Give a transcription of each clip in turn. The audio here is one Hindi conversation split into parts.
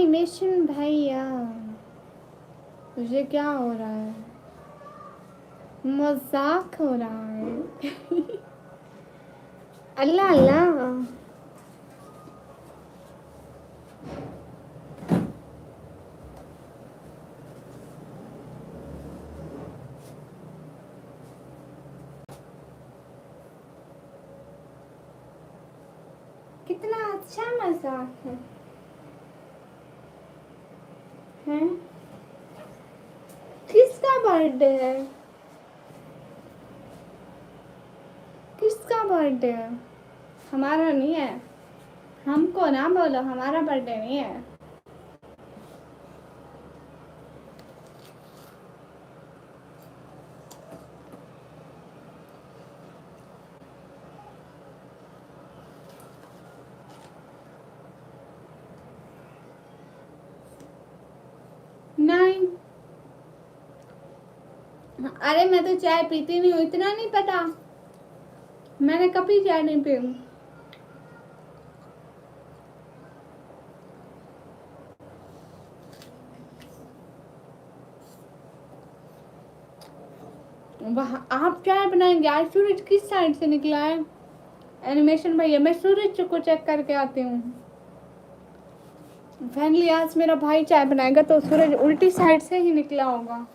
एनिमेशन भैया, मुझे क्या हो रहा है? मजाक हो रहा है। अल्लाह अल्लाह। कितना अच्छा मजाक है, हैं? किसका बर्थडे है? किसका बर्थडे है? हमारा नहीं है। हमको ना बोलो, हमारा बर्थडे नहीं है। नहीं, अरे मैं तो चाय पीती नहीं हूँ, इतना नहीं पता। मैंने कभी चाय नहीं पी। वाह, आप चाय बनाएंगे? आज सूरज किस साइड से निकला है? एनिमेशन भैया, मैं सूरज को चेक करके आती हूँ। फाइनली आज मेरा भाई चाय बनाएगा तो सूरज उल्टी साइड से ही निकला होगा।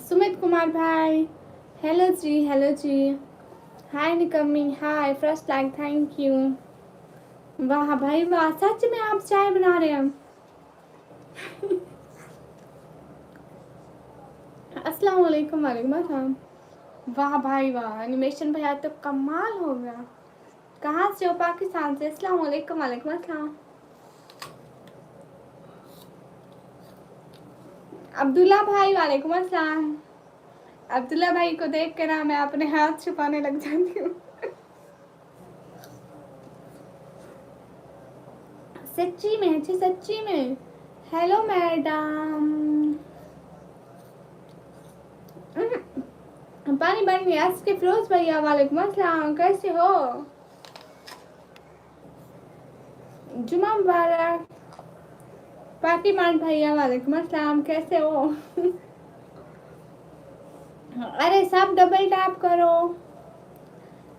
सुमित कुमार भाई, hello ji, hello ji. Hi निकमी, hi, first like, thank you. वाह भाई वाह, सच में आप चाय बना रहे हैं? अस्सलाम वालेकुम। वालेकुम अस्सलाम। वाह भाई वाह, एनिमेशन भैया तो कमाल हो गया। कहाँ से हो? पाकिस्तान से। अस्सलाम वालेकुम। वालेकुम अस्सलाम। अब्दुल्ला भाई, वालेकुम अस्सलाम। अब्दुल्ला भाई को देख कर ना मैं अपने हाथ छुपाने लग जाती हूँ। सच्ची में, अच्छी सच्ची में। Hello madam. पानी बन गया इसके। फिरोज भैया, वालेकुम अस्सलाम, कैसे हो? जुमा मुबारक। पाकीमान भैया, वालेकुम अस्सलाम, कैसे हो? अरे सब डबल टैप करो,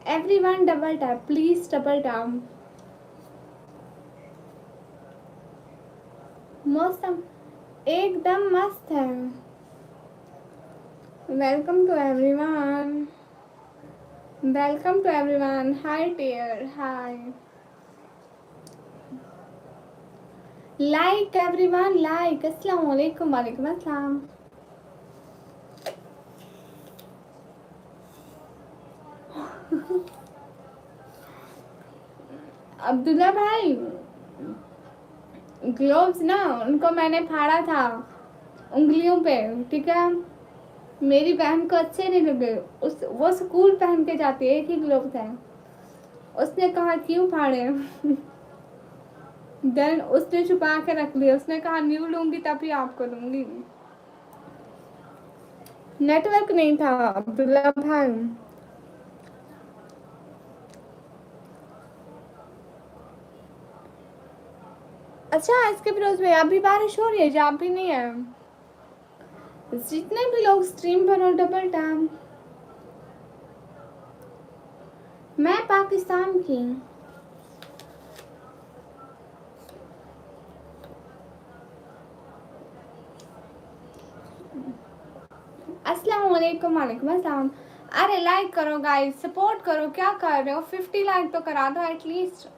everyone double tap please, double tap. मौसम एकदम मस्त है। Welcome to everyone, welcome to everyone. Hi dear, hi. Like everyone, like. अस्सलाम वालेकुम। वालेकुम अस्सलाम। अब्दुल्ला भाई, ग्लोव्स ना उनको मैंने फाड़ा था उंगलियों पे, ठीक है? मेरी बहन को अच्छे नहीं लगे। वो स्कूल पहन के जाती है, एक ही ग्लोव था। उसने कहा क्यों फाड़े? देन उसने छुपा के रख लिया। उसने कहा न्यू लूंगी तभी आपको दूंगी। नेटवर्क नहीं था अब्दुल्ला भाई। अच्छा, इसके फिरोज भाई अभी बारिश हो रही है? जहाँ भी नहीं है। जितने भी लोग स्ट्रीम पर हो, डबल टाइम। मैं पाकिस्तान की। अस्सलाम वालेकुम। वालेकुम अस्सलाम। अरे लाइक करो गाइस, सपोर्ट करो। क्या कर रहे हो? 50 लाइक तो करा दो at least.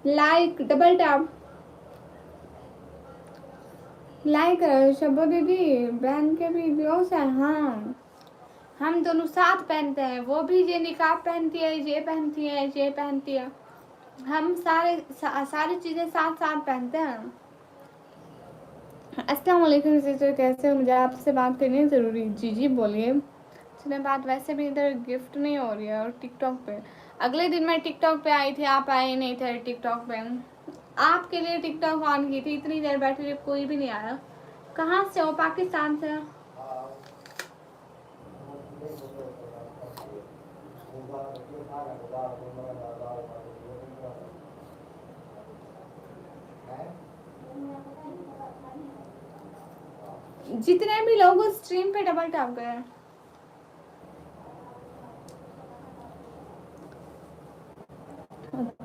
Like, double tap like करो। शबो दीदी, बहन के भी ग्लोव्स है। हाँ, हम दोनों साथ पहनते हैं। वो भी ये निकाब पहनती है, ये पहनती है, ये पहनती है। हम सारी चीजें साथ साथ पहनते हैं। अस्सलाम वालेकुम सिस्टर, कैसे हो? मुझे आपसे बात करनी है ज़रूरी। जी जी बोलिए। सुने बात, वैसे भी इधर गिफ्ट नहीं हो रही है। और टिकटॉक पे अगले दिन मैं टिकटॉक पे आई थी, आप आए नहीं थे टिकटॉक पे। आपके लिए टिकटॉक ऑन की थी, इतनी देर बैठी रही, कोई भी नहीं आया। कहाँ से हो? पाकिस्तान से। जितने भी लोग उस स्ट्रीम पे डबल टैप करें।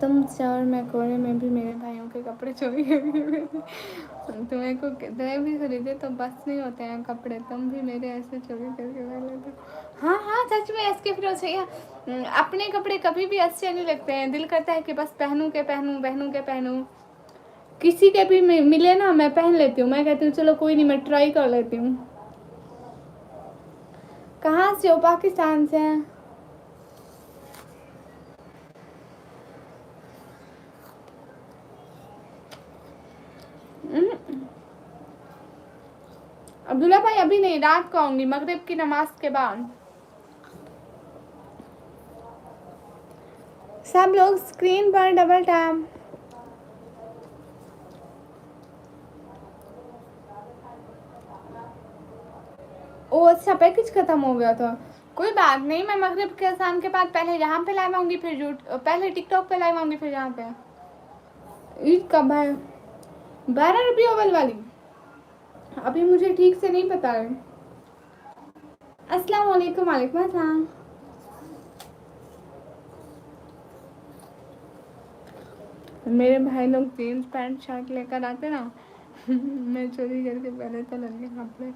तुम चार मैं कोरे में भी मेरे भाइयों के कपड़े चोरी तुम्हें भी खरीदे तो बस नहीं होते हैं कपड़े, तुम भी मेरे ऐसे चोरी करके पहन लेते हो। हाँ हाँ सच में इसके फिर चाहिए। अपने कपड़े कभी भी अच्छे नहीं लगते हैं, दिल करता है कि बस पहनूं के पहनूं, पहनूं के पहनूं। किसी के भी मिले ना मैं पहन लेती हूँ, मैं कहती हूँ चलो कोई नहीं मैं ट्राई कर लेती हूँ। कहाँ से हो? पाकिस्तान से हैं। अब्दुल्ला भाई अभी नहीं, रात को आऊंगी मगरिब की नमाज के बाद। सब लोग स्क्रीन पर डबल टैप। ओ अच्छा पैकेज खत्म हो गया था, कोई बात नहीं। मैं मगरिब के अज़ान के बाद पहले यहाँ पे लाइव आऊंगी, फिर पहले टिकटॉक पे लाइव आऊंगी, फिर यहाँ पे। ईद कब है? 12 रबी अव्वल वाली? अभी मुझे ठीक से नहीं पता है। अस्सलाम वालेकुम। वालेकुम अस्सलाम। मेरे भाई लोग जीन्स पैंट शर्ट लेकर आते ना मैं चोरी करके पहले तो लड़के कपड़े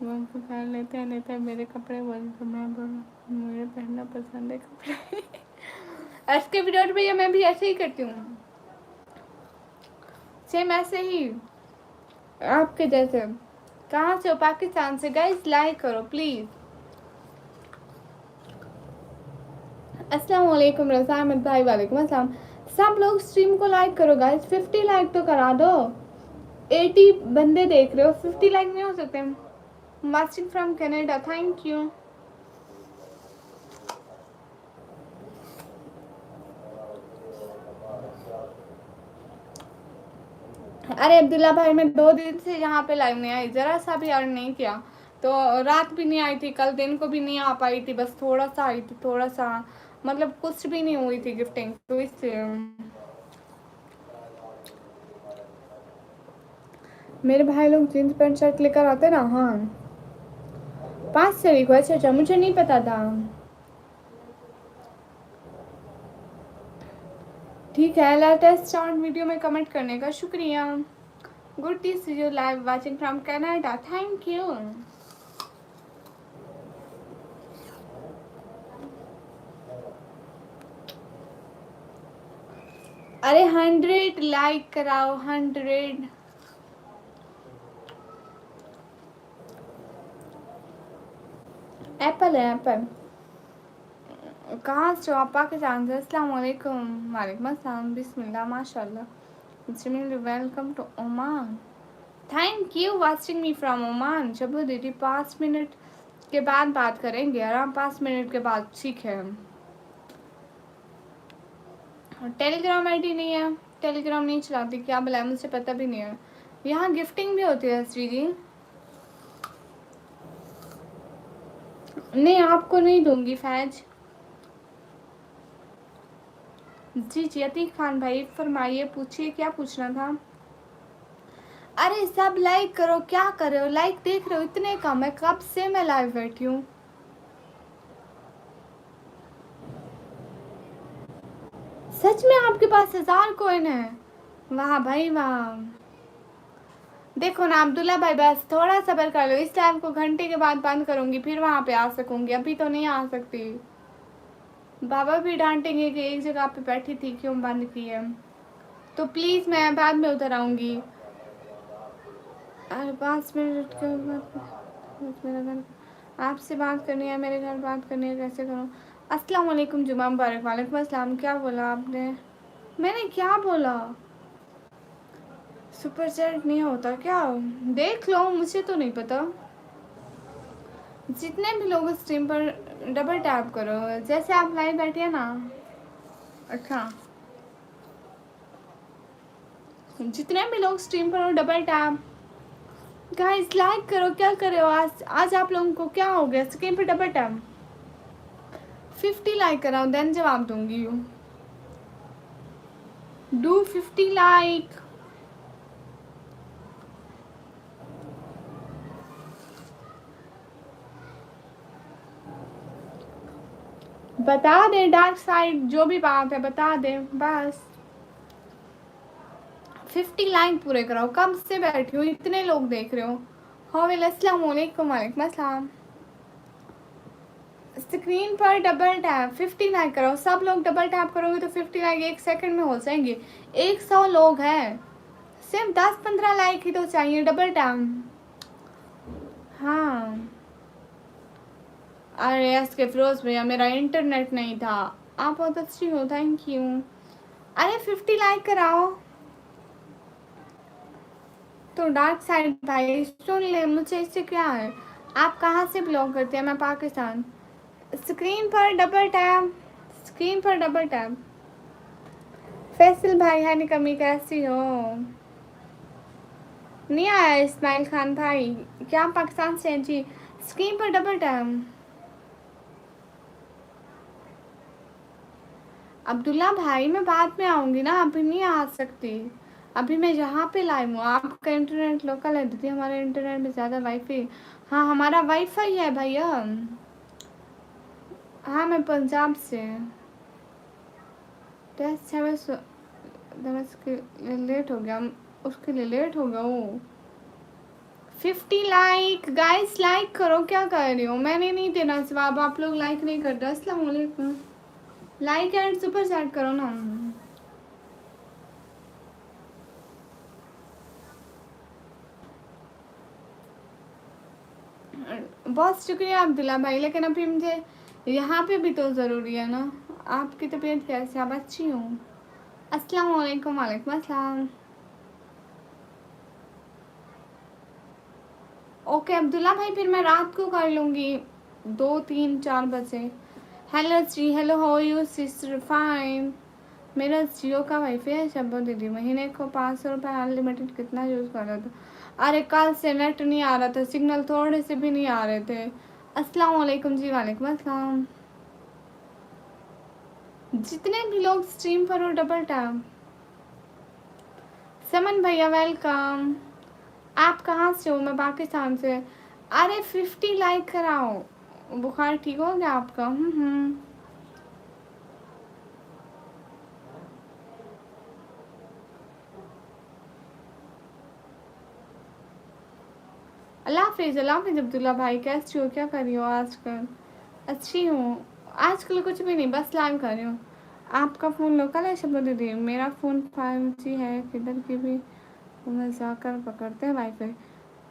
वो पहन लेते हैं, नहीं तो मेरे कपड़े बोल तो मैं बोलूँ मुझे पहनना पसंद है कपड़े इसके वीडियो भैया मैं भी ऐसे ही करती हूँ, सेम ऐसे ही आपके जैसे। कहाँ से हो? पाकिस्तान से। गाइस लाइक करो प्लीज। अस्सलाम वालेकुम रज़ा अहमद भाई। वालेकुम अस्सलाम। सब लोग स्ट्रीम को लाइक करो गाइस, 50 लाइक तो करा दो। 80 बंदे देख रहे हो, 50 लाइक नहीं हो सकते। Watching from Canada, thank you. अरे अब्दुल्ला भाई मैं 2 दिन से यहाँ पे लाइव नहीं आई, ज़रा सा भी अर्न नहीं किया। तो रात भी नहीं आई थी, कल दिन को भी नहीं आ पाई थी, बस थोड़ा सा आई थी, थोड़ा सा, मतलब कुछ भी नहीं हुई थी गिफ्टिंग, तो इसलिए। मेरे भाई लोग जीन्स पैंट शर्ट लेकर आते ना। हाँ 5 तारीख को। अच्छा मुझे नहीं पता था। ठीक है, लेटेस्ट शॉर्ट वीडियो में कमेंट करने का शुक्रिया। Good to see you live watching from Canada, thank you. अरे 100 लाइक कराओ, 100। एप्पल है एप्पल। कहाँ से हो आप? पाकिस्तान से। अस्सलाम वालेकुम। वालेकुम अस्सलाम। बिस्मिल्लाह माशाल्लाह। Welcome to Oman. Thank you watching me from Oman. Shibu दीदी 5 मिनट के बाद बात करेंगे आराम, 5 मिनट के बाद, ठीक है। टेलीग्राम आईडी नहीं है, टेलीग्राम नहीं चलाती, क्या बुलाए मुझे पता भी नहीं है। यहाँ गिफ्टिंग भी होती है श्री जी। नहीं आपको नहीं दूंगी फैज। जी जी अतीक खान भाई फरमाइए, पूछिए क्या पूछना था। अरे सब लाइक करो, क्या कर रहे हो? लाइक देख रहे हो इतने कम है, कब से मैं लाइव बैठी हूँ। सच में आपके पास 1000 कॉइन है? वाह भाई वाह। देखो ना अब्दुल्ला भाई बस थोड़ा सब्र कर लो, इस लाइव को घंटे के बाद बंद करूंगी, फिर वहां पे आ सकूंगी, अभी तो नहीं आ सकती। बाबा भी डांटेंगे कि एक जगह पे बैठी थी क्यों बंद की है, तो प्लीज मैं बाद में उतर आऊंगी। अरे 5 मिनट के बाद मेरा घर, आपसे बात करनी है, मेरे घर बात करनी है, कैसे करूँ? अस्सलाम वालेकुम जुमा मुबारक। वालेकुम अस्सलाम। क्या बोला आपने? मैंने क्या बोला? सुपर चैट नहीं होता क्या? देख लो, मुझे तो नहीं पता। जितने भी लोग स्ट्रीम पर डबल टैप करो, जैसे आप लाइव बैठे हैं ना। अच्छा जितने भी लोग स्ट्रीम पर हो डबल टैप। गाइस लाइक करो, क्या कर रहे हो? आज आप लोगों को क्या हो गया? स्क्रीन पर डबल टैप 50 लाइक कराओ, देन जवाब दूंगी। Do 50 like. बता दे डार्क साइड, जो भी बात है बता दे बस। 50 लाइक पूरे कराओ। कब से बैठी हो, इतने लोग देख रहे हो। हाविल अस्सलाम वालेकुम। वालेकुम अस्सलाम। स्क्रीन पर डबल टैप 50 लाइक कराओ। सब लोग डबल टैप करोगे तो 50 लाइक 1 सेकंड में हो जाएंगे। 100 लोग हैं, सिर्फ 10-15 लाइक ही तो चाहिए। Double tap. हाँ, अरे एस के फिरोज भैया, मेरा इंटरनेट नहीं था। आप बहुत अच्छी हो, थैंक यू। अरे 50 लाइक कराओ तो। डार्क साइड भाई सुन ले, मुझे इससे क्या है। आप कहाँ से बिलोंग करते हैं? मैं पाकिस्तान। स्क्रीन पर डबल टैप, स्क्रीन पर डबल टैप। फैसल भाई है कमी, कैसी हो? नहीं आया इस्माइल खान भाई, क्या आप पाकिस्तान से हैं जी? स्क्रीन पर डबल टैप। अब्दुल्ला भाई मैं बाद में आऊँगी ना, अभी नहीं आ सकती। अभी मैं यहाँ पे लाइव हूँ। आपका इंटरनेट लोकल है दीदी, हमारे इंटरनेट में ज़्यादा वाईफाई। हाँ हमारा वाईफाई है भैया। हाँ मैं पंजाब से। टेस्ट है बस, उसके लिए लेट हो गया, उसके लिए लेट हो गया वो। 50 लाइक गाइस, लाइक करो। क्या कर रही हो? मैंने नहीं देना जवाब, आप लोग लाइक नहीं करते। अस्सलाम वालेकुम। लाइक एंड सुपर चैट करो ना। बहुत शुक्रिया अब्दुल्ला भाई, लेकिन अभी मुझे यहाँ पे भी तो ज़रूरी है ना। आपकी तबीयत कैसी? आप अच्छी हो? अस्सलाम वालेकुम। वालेकुम अस्सलाम। ओके अब्दुल्ला भाई, फिर मैं रात को कर लूँगी 2-3-4 बजे। Hello ji, hello how you sister? Fine. मेरा जियो का वाईफाई है शब्बो दीदी, महीने को 500 रुपये अनलिमिटेड कितना यूज़ कर रहा था? अरे कल से नेट नहीं आ रहा था, सिग्नल थोड़े से भी नहीं आ रहे थे। अस्सलाम वालेकुम जी। वालेकुम अस्सलाम। जितने भी लोग स्ट्रीम पर हो डबल टैप। समन भैया वेलकम। आप कहाँ से हो? मैं पाकिस्तान से। अरे 50 लाइक कराओ। बुखार ठीक हो गया आपका? अल्लाह हाफिज़। अल्लाह हाफिज़ अब्दुल्ला भाई, कैसी हो? क्या कर रही हो आजकल? अच्छी हूँ। आजकल कुछ भी नहीं, बस लाइव कर रही हूँ। आपका फ़ोन लोकल है शब्द दीदी? मेरा फ़ोन 5G है, किधर की भी मैं जाकर पकड़ते हैं वाईफाई।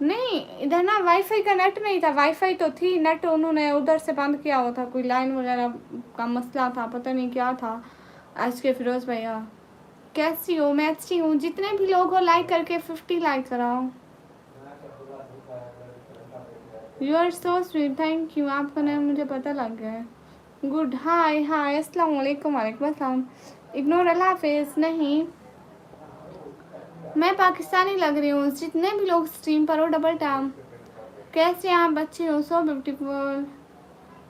नहीं, इधर ना वाईफाई का नेट नहीं था। वाईफाई तो थी, नेट उन्होंने उधर से बंद किया हुआ था, कोई लाइन वगैरह का मसला था, पता नहीं क्या था। आज के फिरोज़ भैया कैसी हो? मैं अच्छी हूँ। जितने भी लोग हो लाइक करके 50 लाइक कराओ। You are so sweet, thank you. आपका नाम मुझे पता लग गया है। गुड। हाय हाय अस्सलाम वालेकुम। वालेकुम अस्सलाम। इग्नोर। अल्लाह हाफिज़। नहीं, मैं पाकिस्तानी लग रही हूँ। जितने भी लोग स्ट्रीम पर हो डबल टैप। कैसे आप? अच्छे हो? So beautiful.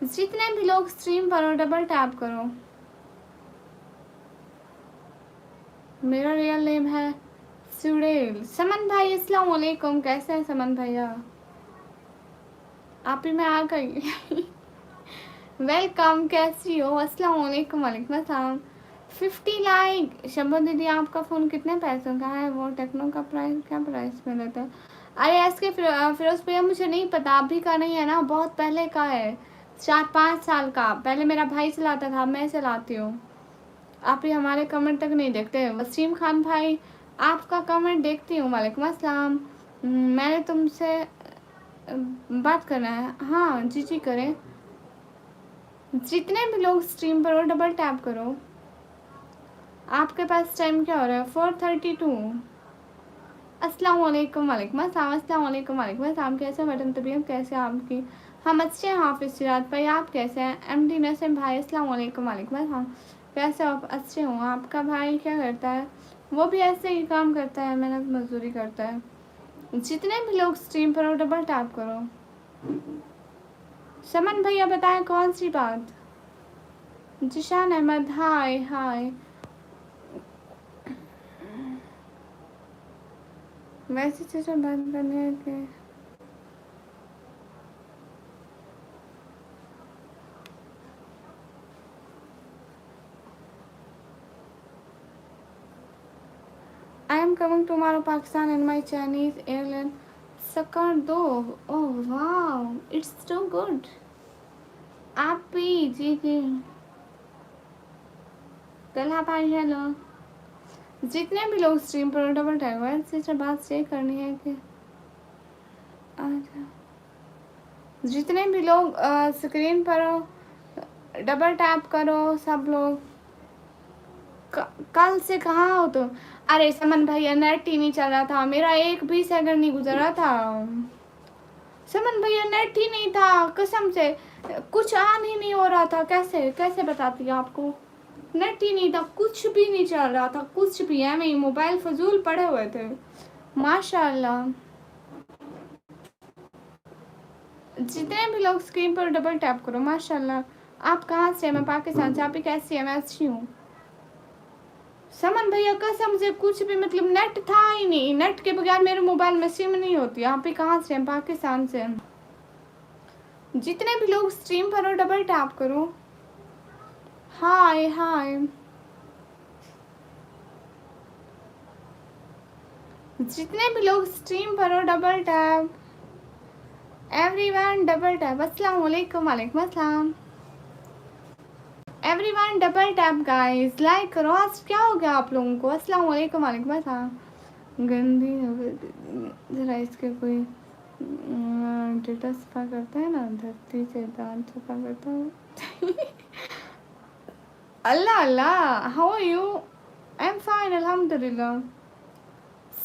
जितने भी लोग स्ट्रीम पर हो डबल टैप करो। मेरा रियल नेम है सुरेल। समन भाई अस्सलाम वालेकुम, कैसे हैं समन भैया? आप ही में आ गई। वेलकम, कैसी हो? अस्सलाम वालेकुम। वालेकुम अस्सलाम। 50 लाइक। शब्बो दीदी आपका फ़ोन कितने पैसों का है? वो टेक्नो का प्राइस क्या प्राइस में रहता है? अरे ऐसे फिरोज़ भैया मुझे नहीं पता, अभी का नहीं है ना, बहुत पहले का है। 4-5 साल का। पहले मेरा भाई चलाता था, मैं चलाती हूँ। आप ही हमारे कमेंट तक नहीं देखते। वसीम खान भाई आपका कमेंट देखती हूँ। वालेकुम अस्सलाम। मैंने तुमसे बात करना है। हाँ जी जी करें। जितने भी लोग स्ट्रीम पर हो डबल टैप करो। आपके पास टाइम क्या हो रहा है? 4:32। अस्सलाम वालेकुम। वालेकुम अस्सलाम। अस्सलाम वालेकुम। वालेकुम अस्सलाम। कैसे हो मैडम? तबीयत कैसे है आपकी? हम अच्छे हैं हाफिज़ सिराज भाई, आप कैसे हैं? एमडी नसीम भाई अस्सलाम वालेकुम। वालेकुम अस्सलाम। कैसे हो आप? अच्छे हो? आपका भाई क्या करता है? वो भी ऐसे ही काम करता है, मेहनत मजदूरी करता है। जितने भी लोग स्ट्रीम पर हो डबल टैप करो। समन भैया बताएं कौन सी बात? जिशान अहमद हाय हाय। वैसे चीज़ें बंद करने के am coming tomorrow Pakistan in my Chinese airline. Sakardo. Oh wow, it's so good. आप भी जी जी तला भाई हेलो। जितने भी लोग स्ट्रीम पर डबल टैप हुआ से बात चेक करनी है कि अच्छा जितने भी लोग स्क्रीन पर डबल टैप करो सब लोग। कल से कहाँ हो तुम? अरे समन भैया नेट ही नहीं चल रहा था मेरा, एक भी सेकंड नहीं गुजरा था समन भैया, नेट ही नहीं था कसम से, कुछ ऑन ही नहीं हो रहा था। कैसे कैसे बताती आपको, नेट ही नहीं था, कुछ भी नहीं चल रहा था, कुछ भी है मैं मोबाइल फजूल पड़े हुए थे। माशाल्लाह जितने भी लोग स्क्रीन पर डबल टैप करो। माशाल्लाह आप कहाँ से? मैं पाकिस्तान से। आप ही कैसी है? मैं अच्छी हूँ। समन भैया कसम से कुछ भी मतलब नेट था ही नहीं, नेट के बगैर मेरे मोबाइल में सिम नहीं होती। आप ही कहाँ से? हम पाकिस्तान से। जितने भी लोग स्ट्रीम पर हो डबल टैप करो। हाय हाय जितने भी लोग स्ट्रीम पर हो double tap. Everyone double tap. अस्सलाम वालेकुम। वालेकुम अस्सलाम। Everyone double tap guys, like करो। आज क्या हो गया आप लोगों को? अस्सलाम वालेकुम। वालेकुम अस्सलाम। गंदी जरा इसके कोई डेटा सफा करता है ना, धरती से दांत सफा करता है। अल्लाह अल्लाह, how are you? I am fine अल्हम्दुलिल्लाह।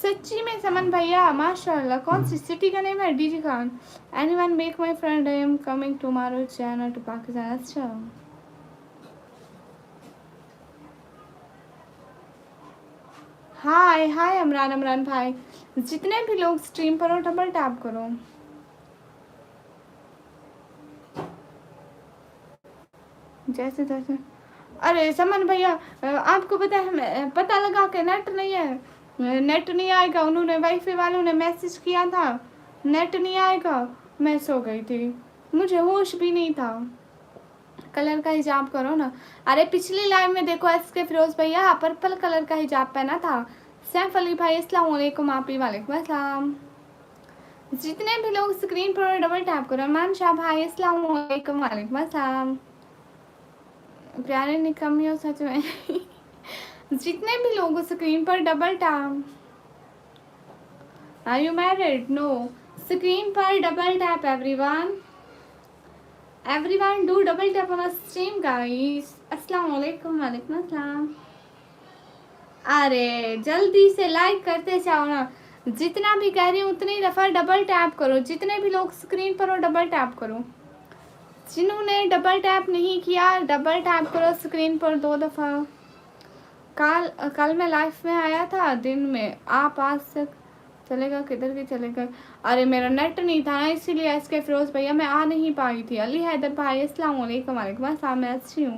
सच्ची में समन भैया माशाल्लाह। कौन सी सिटी का नेम है? DG Khan. Anyone make my friend, I am coming tomorrow China to Pakistan. अच्छा हाय हाय इमरान। इमरान भाई जितने भी लोग स्ट्रीम पर हो डबल टैप करो। जैसे तैसे। अरे समन भैया आपको पता है पता लगा के नेट नहीं है, नेट नहीं आएगा। उन्होंने वाईफाई वालों ने मैसेज किया था नेट नहीं आएगा। मैं सो गई थी, मुझे होश भी नहीं था। कलर का हिजाब करो ना। अरे पिछली लाइव में देखो एस के फिरोज भैया पर्पल कलर का हिजाब पहना था। सैफ अली भाई अस्सलाम वालेकुम। आप ही वालेकुम अस्सलाम। जितने भी लोग स्क्रीन पर डबल टैप करो। अमान शाह भाई अस्सलाम वालेकुम। वालेकुम अस्सलाम। प्यारे निकम्मी हो सच में। जितने भी लोग स्क्रीन पर double tap. Are you married? No. Screen पर double tap everyone. Everyone do double tap on stream guys. अस्सलाम वालेकुम। वालेकुम अस्सलाम। अरे जल्दी से लाइक करते जाओ ना। जितना भी कह रही हूँ उतनी दफ़ा डबल टैप करो। जितने भी लोग स्क्रीन पर हो डबल टैप करो। जिन्होंने डबल टैप नहीं किया डबल टैप करो स्क्रीन पर 2 दफ़ा। कल मैं लाइव में आया था दिन में। आप आज तक चलेगा किधर के चलेगा? अरे मेरा नेट नहीं था ना इसीलिए इसके फिरोज भैया मैं आ नहीं पाई थी। अली हैदर भाई अस्सलाम वालेकुम। वालेकुम अस्सलाम। मैं अच्छी हूँ।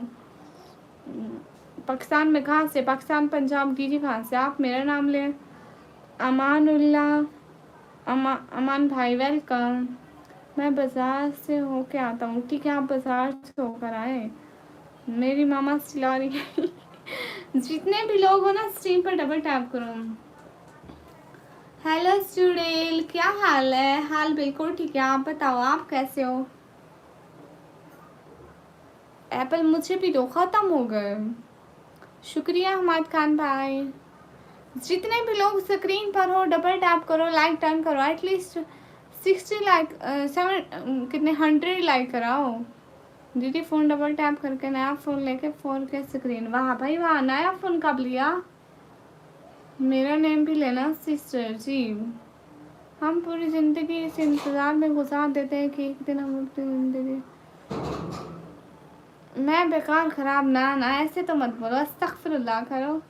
पाकिस्तान में कहाँ से? पाकिस्तान पंजाब। डीजी कहाँ से? आप मेरा नाम लें। अमानुल्लाह। अमान भाई वेलकम। मैं बाज़ार से होके आता हूँ। ठीक है आप बाज़ार से होकर आए। मेरी मामा चिल्ला रही है। जितने भी लोग हो ना स्ट्रीम पर डबल टैप करो। हेलो स्टूडेंट, क्या हाल है? हाल बिल्कुल ठीक है। आप बताओ आप कैसे हो? एप्पल मुझे भी तो ख़त्म हो गए। शुक्रिया हमाद खान भाई। जितने भी लोग स्क्रीन पर हो डबल टैप करो, लाइक टर्न करो। एटलीस्ट 60 लाइक 7 कितने 100 लाइक कराओ। दीदी फ़ोन डबल टैप करके नया फ़ोन लेके 4K स्क्रीन। वाह भाई वाह, नया फ़ोन कब लिया? मेरा नेम भी लेना सिस्टर जी। हम पूरी ज़िंदगी इस इंतज़ार में गुजार देते हैं कि एक दिन हम अपनी ज़िंदगी। मैं बेकार ख़राब ना ना ऐसे तो मत बोलो, अस्तगफिरुल्लाह करो।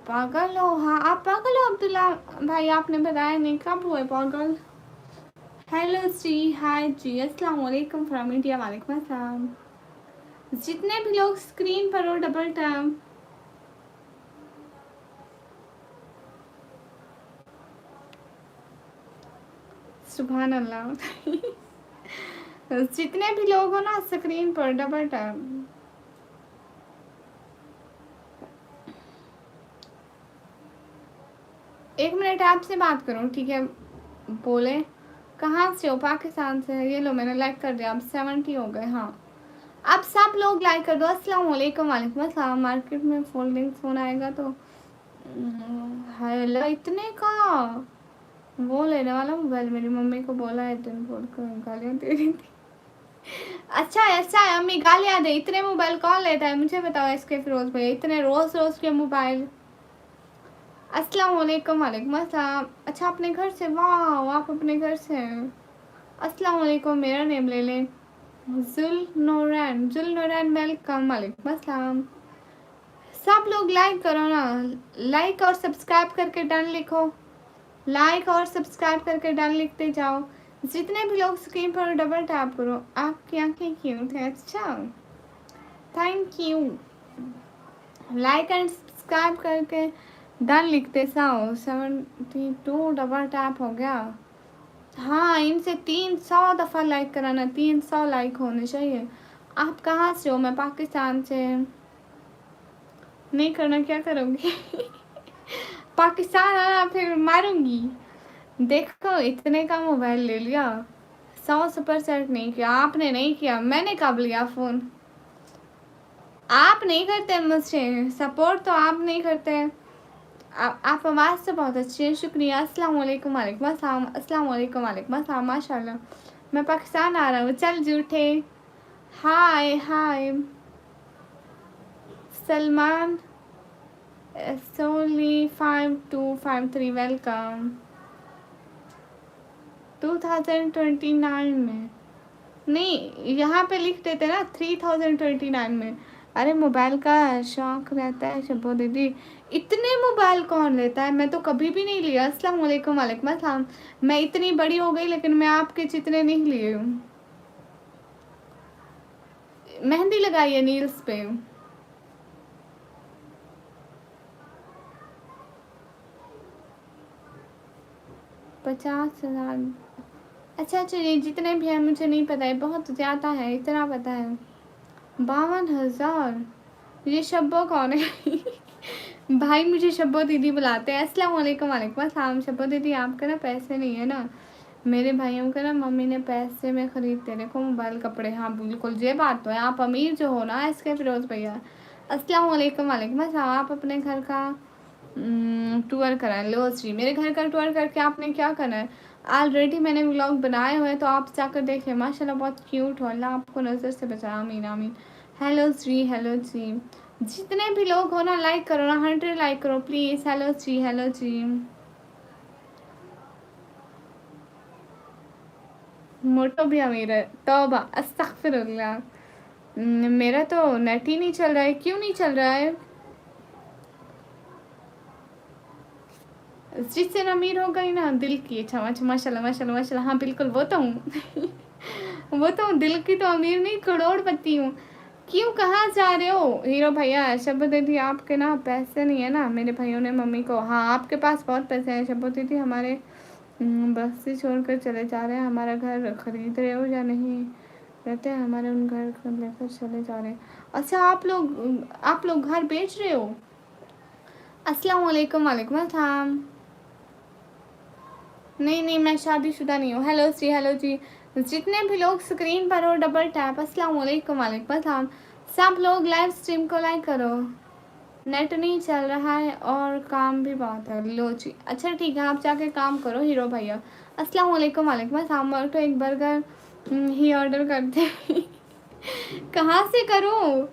पागल हो? हाँ आप पागल हो अब्दुल्ला भाई, आपने बताया नहीं कब हुए पागल। हेलो जी, हाय जी, अस्सलाम वालेकुम फ्रॉम इंडिया। वालेकुम अस्सलाम। जितने भी लोग स्क्रीन पर हो डबल टैप। सुभान अल्लाह। जितने भी लोग हो ना स्क्रीन पर डबल टैप। टैप से बात करो, ठीक है। बोले कहाँ से हो? पाकिस्तान से। ये लो मैंने लाइक कर दिया, अब 70 हो गए। हाँ अब सब लोग लाइक कर दो। अस्सलाम वालेकुम। वालेकुम अस्सलाम। मार्केट में फोल्डिंग फ़ोन आएगा तो हेलो, इतने का वो लेने वाला मोबाइल। मेरी मम्मी को बोला है दिन बोल कर गालियाँ दे रही थी। अच्छा ऐसा है, अम्मी गालियाँ दे। इतने मोबाइल कौन लेता है मुझे बताओ। इसके फिरोज भाई इतने रोज़ रोज़ के मोबाइल। अस्सलाम वालेकुम। वालेकुम अस्सलाम। अच्छा अपने घर से? वाह आप अपने घर से हैं। अस्सलाम वालेकुम। मेरा नेम ले लें, जुल नूरैन वेलकम। वालेकुम अस्सलाम। सब लोग लाइक करो ना, लाइक और सब्सक्राइब करके डन लिखो। लाइक और सब्सक्राइब करके डन लिखते जाओ। जितने भी लोग स्क्रीन पर डबल टैप करो। आपकी आंखें क्यूट है। अच्छा thank you. Like and subscribe करके डन लिखते जाओ। 72 डबल टैप हो गया। हाँ इनसे 300 दफ़ा लाइक कराना, 300 लाइक होने चाहिए। आप कहाँ से हो? मैं पाकिस्तान से। नहीं करना क्या करोगी? पाकिस्तान आना फिर मारूंगी। देखो इतने का मोबाइल ले लिया, 100% नहीं किया। आपने नहीं किया, मैंने कब लिया फ़ोन? आप नहीं करते मुझसे सपोर्ट, तो आप नहीं करते। आप आवाज़ से बहुत अच्छी है, शुक्रिया। अस्सलाम वालेकुम। वालेकुम अस्सलाम। अस्सलाम वालेकुम। वालेकुम अस्सलाम। माशाल्लाह। मैं पाकिस्तान आ रहा हूँ। चल झूठे। हाय हाय सलमान सोली 5253 वेलकम। 2029 में नहीं, यहाँ पे लिख देते ना 3029 में। अरे मोबाइल का शौक रहता है शब्बो दीदी। इतने मोबाइल कौन लेता है? मैं तो कभी भी नहीं लिया। अस्सलाम वालेकुम। वालेकुम अस्सलाम। मैं इतनी बड़ी हो गई लेकिन मैं आपके जितने नहीं लिए हूँ। मेहंदी लगाई है नील्स पे। $50,000। अच्छा अच्छा ये जितने भी हैं मुझे नहीं पता है, बहुत ज़्यादा है। इतना पता है 52,000। ये शब्बो कौन है? भाई मुझे शब्बो दीदी बुलाते हैं। अस्सलाम वालेकुम। वालेकुम अस्सलाम। शब्बो दीदी आपके ना पैसे नहीं है ना, मेरे भाइयों के ना मम्मी ने पैसे में ख़रीदते देखो मोबाइल कपड़े। हाँ बिल्कुल ये बात तो है, आप अमीर जो हो ना इसके फिरोज़ भैया। अस्सलाम वालेकुम। वालेकुम अस्सलाम। आप अपने घर का टूर कराएं। लो जी मेरे घर का टूर करके आपने क्या करना है? ऑलरेडी मैंने व्लॉग बनाए हुए हैं तो आप जाकर देख लें। माशाल्लाह बहुत क्यूट हो। अल्लाह आपको नज़र से बचाए। आमीन आमीन। हेलो जी हेलो जी। जितने भी लोग हो ना लाइक करो ना, 100 लाइक करो प्लीज़। हेलो जी हेलो जी। मोटो भी अमीर है? तौबा अस्तगफिरुल्लाह। मेरा तो नेट ही नहीं चल रहा है। क्यों नहीं चल रहा है? जिससे अमीर हो गई ना दिल की। अच्छा अच्छा माशाल्लाह माशाल्लाह माशाल्लाह। हाँ बिल्कुल वो तो हूँ। वो तो हूँ, दिल की तो अमीर नहीं करोड़पति हूँ। क्यों कहाँ जा रहे हो हीरो भैया? शब्बो दीदी आपके ना पैसे नहीं है ना, मेरे भाइयों ने मम्मी को। हाँ आपके पास बहुत पैसे हैं शब्बो दीदी। हमारे बस्ती छोड़कर चले जा रहे हैं। हमारा घर खरीद रहे हो या नहीं? रहते हैं हमारे उन घर को लेकर चले जा रहे हैं। अच्छा आप लोग घर बेच रहे हो? अस्सलाम वालेकुम। वालेकुम अस्सलाम। नहीं नहीं मैं शादीशुदा नहीं हूँ। हेलो जी हेलो जी। जितने भी लोग स्क्रीन पर हो डबल टैप। अस्सलाम वालेकुम। वालेकुम अस्सलाम। सब लोग लाइव स्ट्रीम को लाइक करो। नेट नहीं चल रहा है और काम भी बहुत है। लो जी अच्छा ठीक है, आप जाके काम करो हीरो भैया। अस्सलाम वालेकुम। वालेकुम अस्सलाम। और तो एक बर्गर ही ऑर्डर करते। कहाँ से करूँ?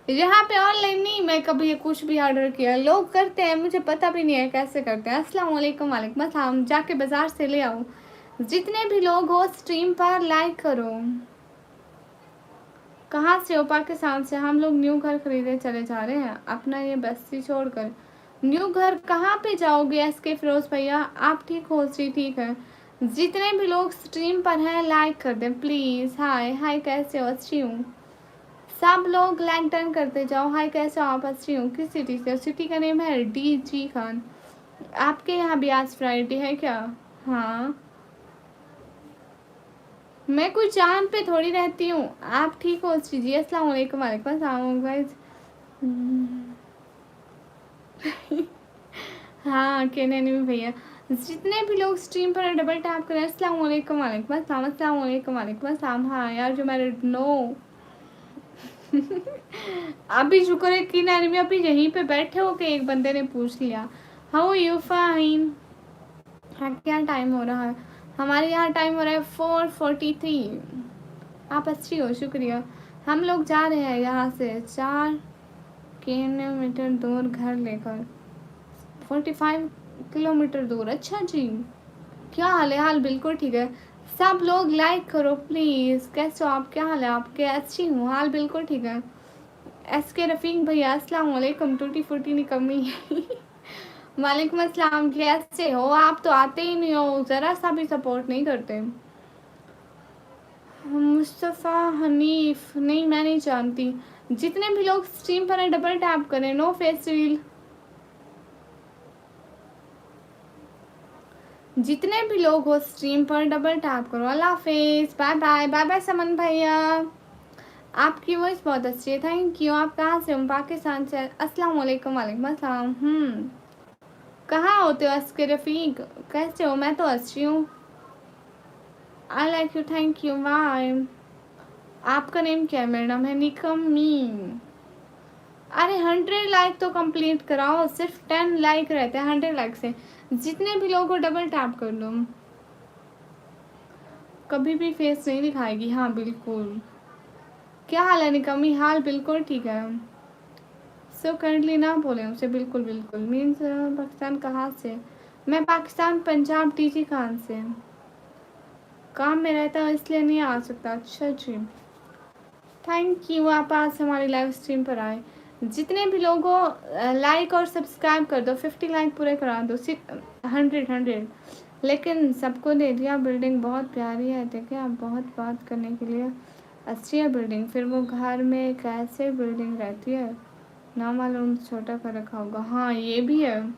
यहाँ पे ऑनलाइन नहीं मैं कभी कुछ भी ऑर्डर किया। लोग करते हैं मुझे पता भी नहीं है कैसे करते हैं। अस्सलाम वालेकुम। वालेकुम अस्सलाम। जाके बाज़ार से ले आओ। जितने भी लोग हो स्ट्रीम पर लाइक करो। कहाँ से हो? पाकिस्तान से। हम लोग न्यू घर खरीदे चले जा रहे हैं अपना ये बस्ती छोड़कर। न्यू घर कहाँ पे जाओगे एस के फिरोज़ भैया? आप ठीक हो? श्री ठीक है। जितने भी लोग स्ट्रीम पर हैं लाइक कर दें प्लीज़। हाय हाय कैसे हो? अच्छी हूँ। सब लोग लाइक डन करते जाओ। हाय कैसे हो आप? अच्छी हूँ। किस सिटी से? सिटी का नेम है DG खान। आपके यहाँ भी आज फ्राइडे है क्या? हाँ मैं कोई चांद पे थोड़ी रहती हूँ। आप ठीक हो? जी अस्सलाम वालेकुम। वालेकुम अस्सलाम गाइस। हाँ के नहीं भैया। जितने भी लोग स्ट्रीम पर डबल टैप करें, अस्सलाम वालेकुम वालेकुम अस्सलाम, अस्सलाम वालेकुम वालेकुम अस्सलाम। हाँ यार, जो मैंने नो अभी शुक्र है कि नानी अभी यहीं पे बैठे हो के एक बंदे ने पूछ लिया हाउ यू फाइन। हाँ, क्या टाइम हो रहा है? हमारे यहाँ टाइम हो रहा है 4:43। आप अच्छी हो, शुक्रिया। हम लोग जा रहे हैं यहाँ से 4 किलोमीटर दूर घर लेकर, 45 किलोमीटर दूर। अच्छा जी, क्या हाल है? हाल बिल्कुल ठीक है। सब लोग लाइक करो प्लीज़। कैसे हो आप? क्या हाल है आपके? अच्छी हूँ, हाल बिल्कुल ठीक है। एस के रफ़ीक भैया अस्सलाम वालेकुम। टूटी फूटी निकम्मी वालेकुम अस्सलाम। कैसे हो आप? तो आते ही नहीं हो, ज़रा सा भी सपोर्ट नहीं करते। मुस्तफ़ा हनीफ, नहीं मैं नहीं जानती। जितने भी लोग स्ट्रीम पर हैं डबल टैप करें। No face reel. जितने भी लोग हो स्ट्रीम पर डबल टैप करो। अल्लाह हाफिज़, बाय बाय, बाय बाय समन भैया। आपकी वॉइस बहुत अच्छी है, थैंक यू। आप कहाँ से हो? पाकिस्तान से। अस्सलाम वालेकुम वालेकुम अस्सलाम। कहाँ होते हो अस्के रफ़ीक? कैसे हो? मैं तो अच्छी हूँ। I like you, thank you, bye. आपका नेम क्या है? मेरा नाम है निकमी। अरे 100 लाइक तो कंप्लीट कराओ, सिर्फ 10 लाइक रहते हैं 100 लाइक से। जितने भी लोगों को डबल टैप कर दो। कभी भी फेस नहीं दिखाएगी। हाँ बिल्कुल। क्या हाल है निकमी? हाल बिल्कुल ठीक है। सो करंटली ना बोले उसे। बिल्कुल बिल्कुल। मीन्स पाकिस्तान कहाँ से? मैं पाकिस्तान पंजाब टीजी खान से। काम में रहता हूँ इसलिए नहीं आ सकता। अच्छा जी, थैंक यू। आप आज हमारी लाइव स्ट्रीम पर आए। जितने भी लोगों लाइक और सब्सक्राइब कर दो। 50 लाइक पूरे करा दो। 100 लेकिन सबको दे दिया। बिल्डिंग बहुत प्यारी है, देखिए आप, बहुत बात करने के लिए अच्छी है बिल्डिंग। फिर वो घर में कैसे बिल्डिंग रहती है ना मालूम, छोटा कर रखा होगा। हाँ ये भी है।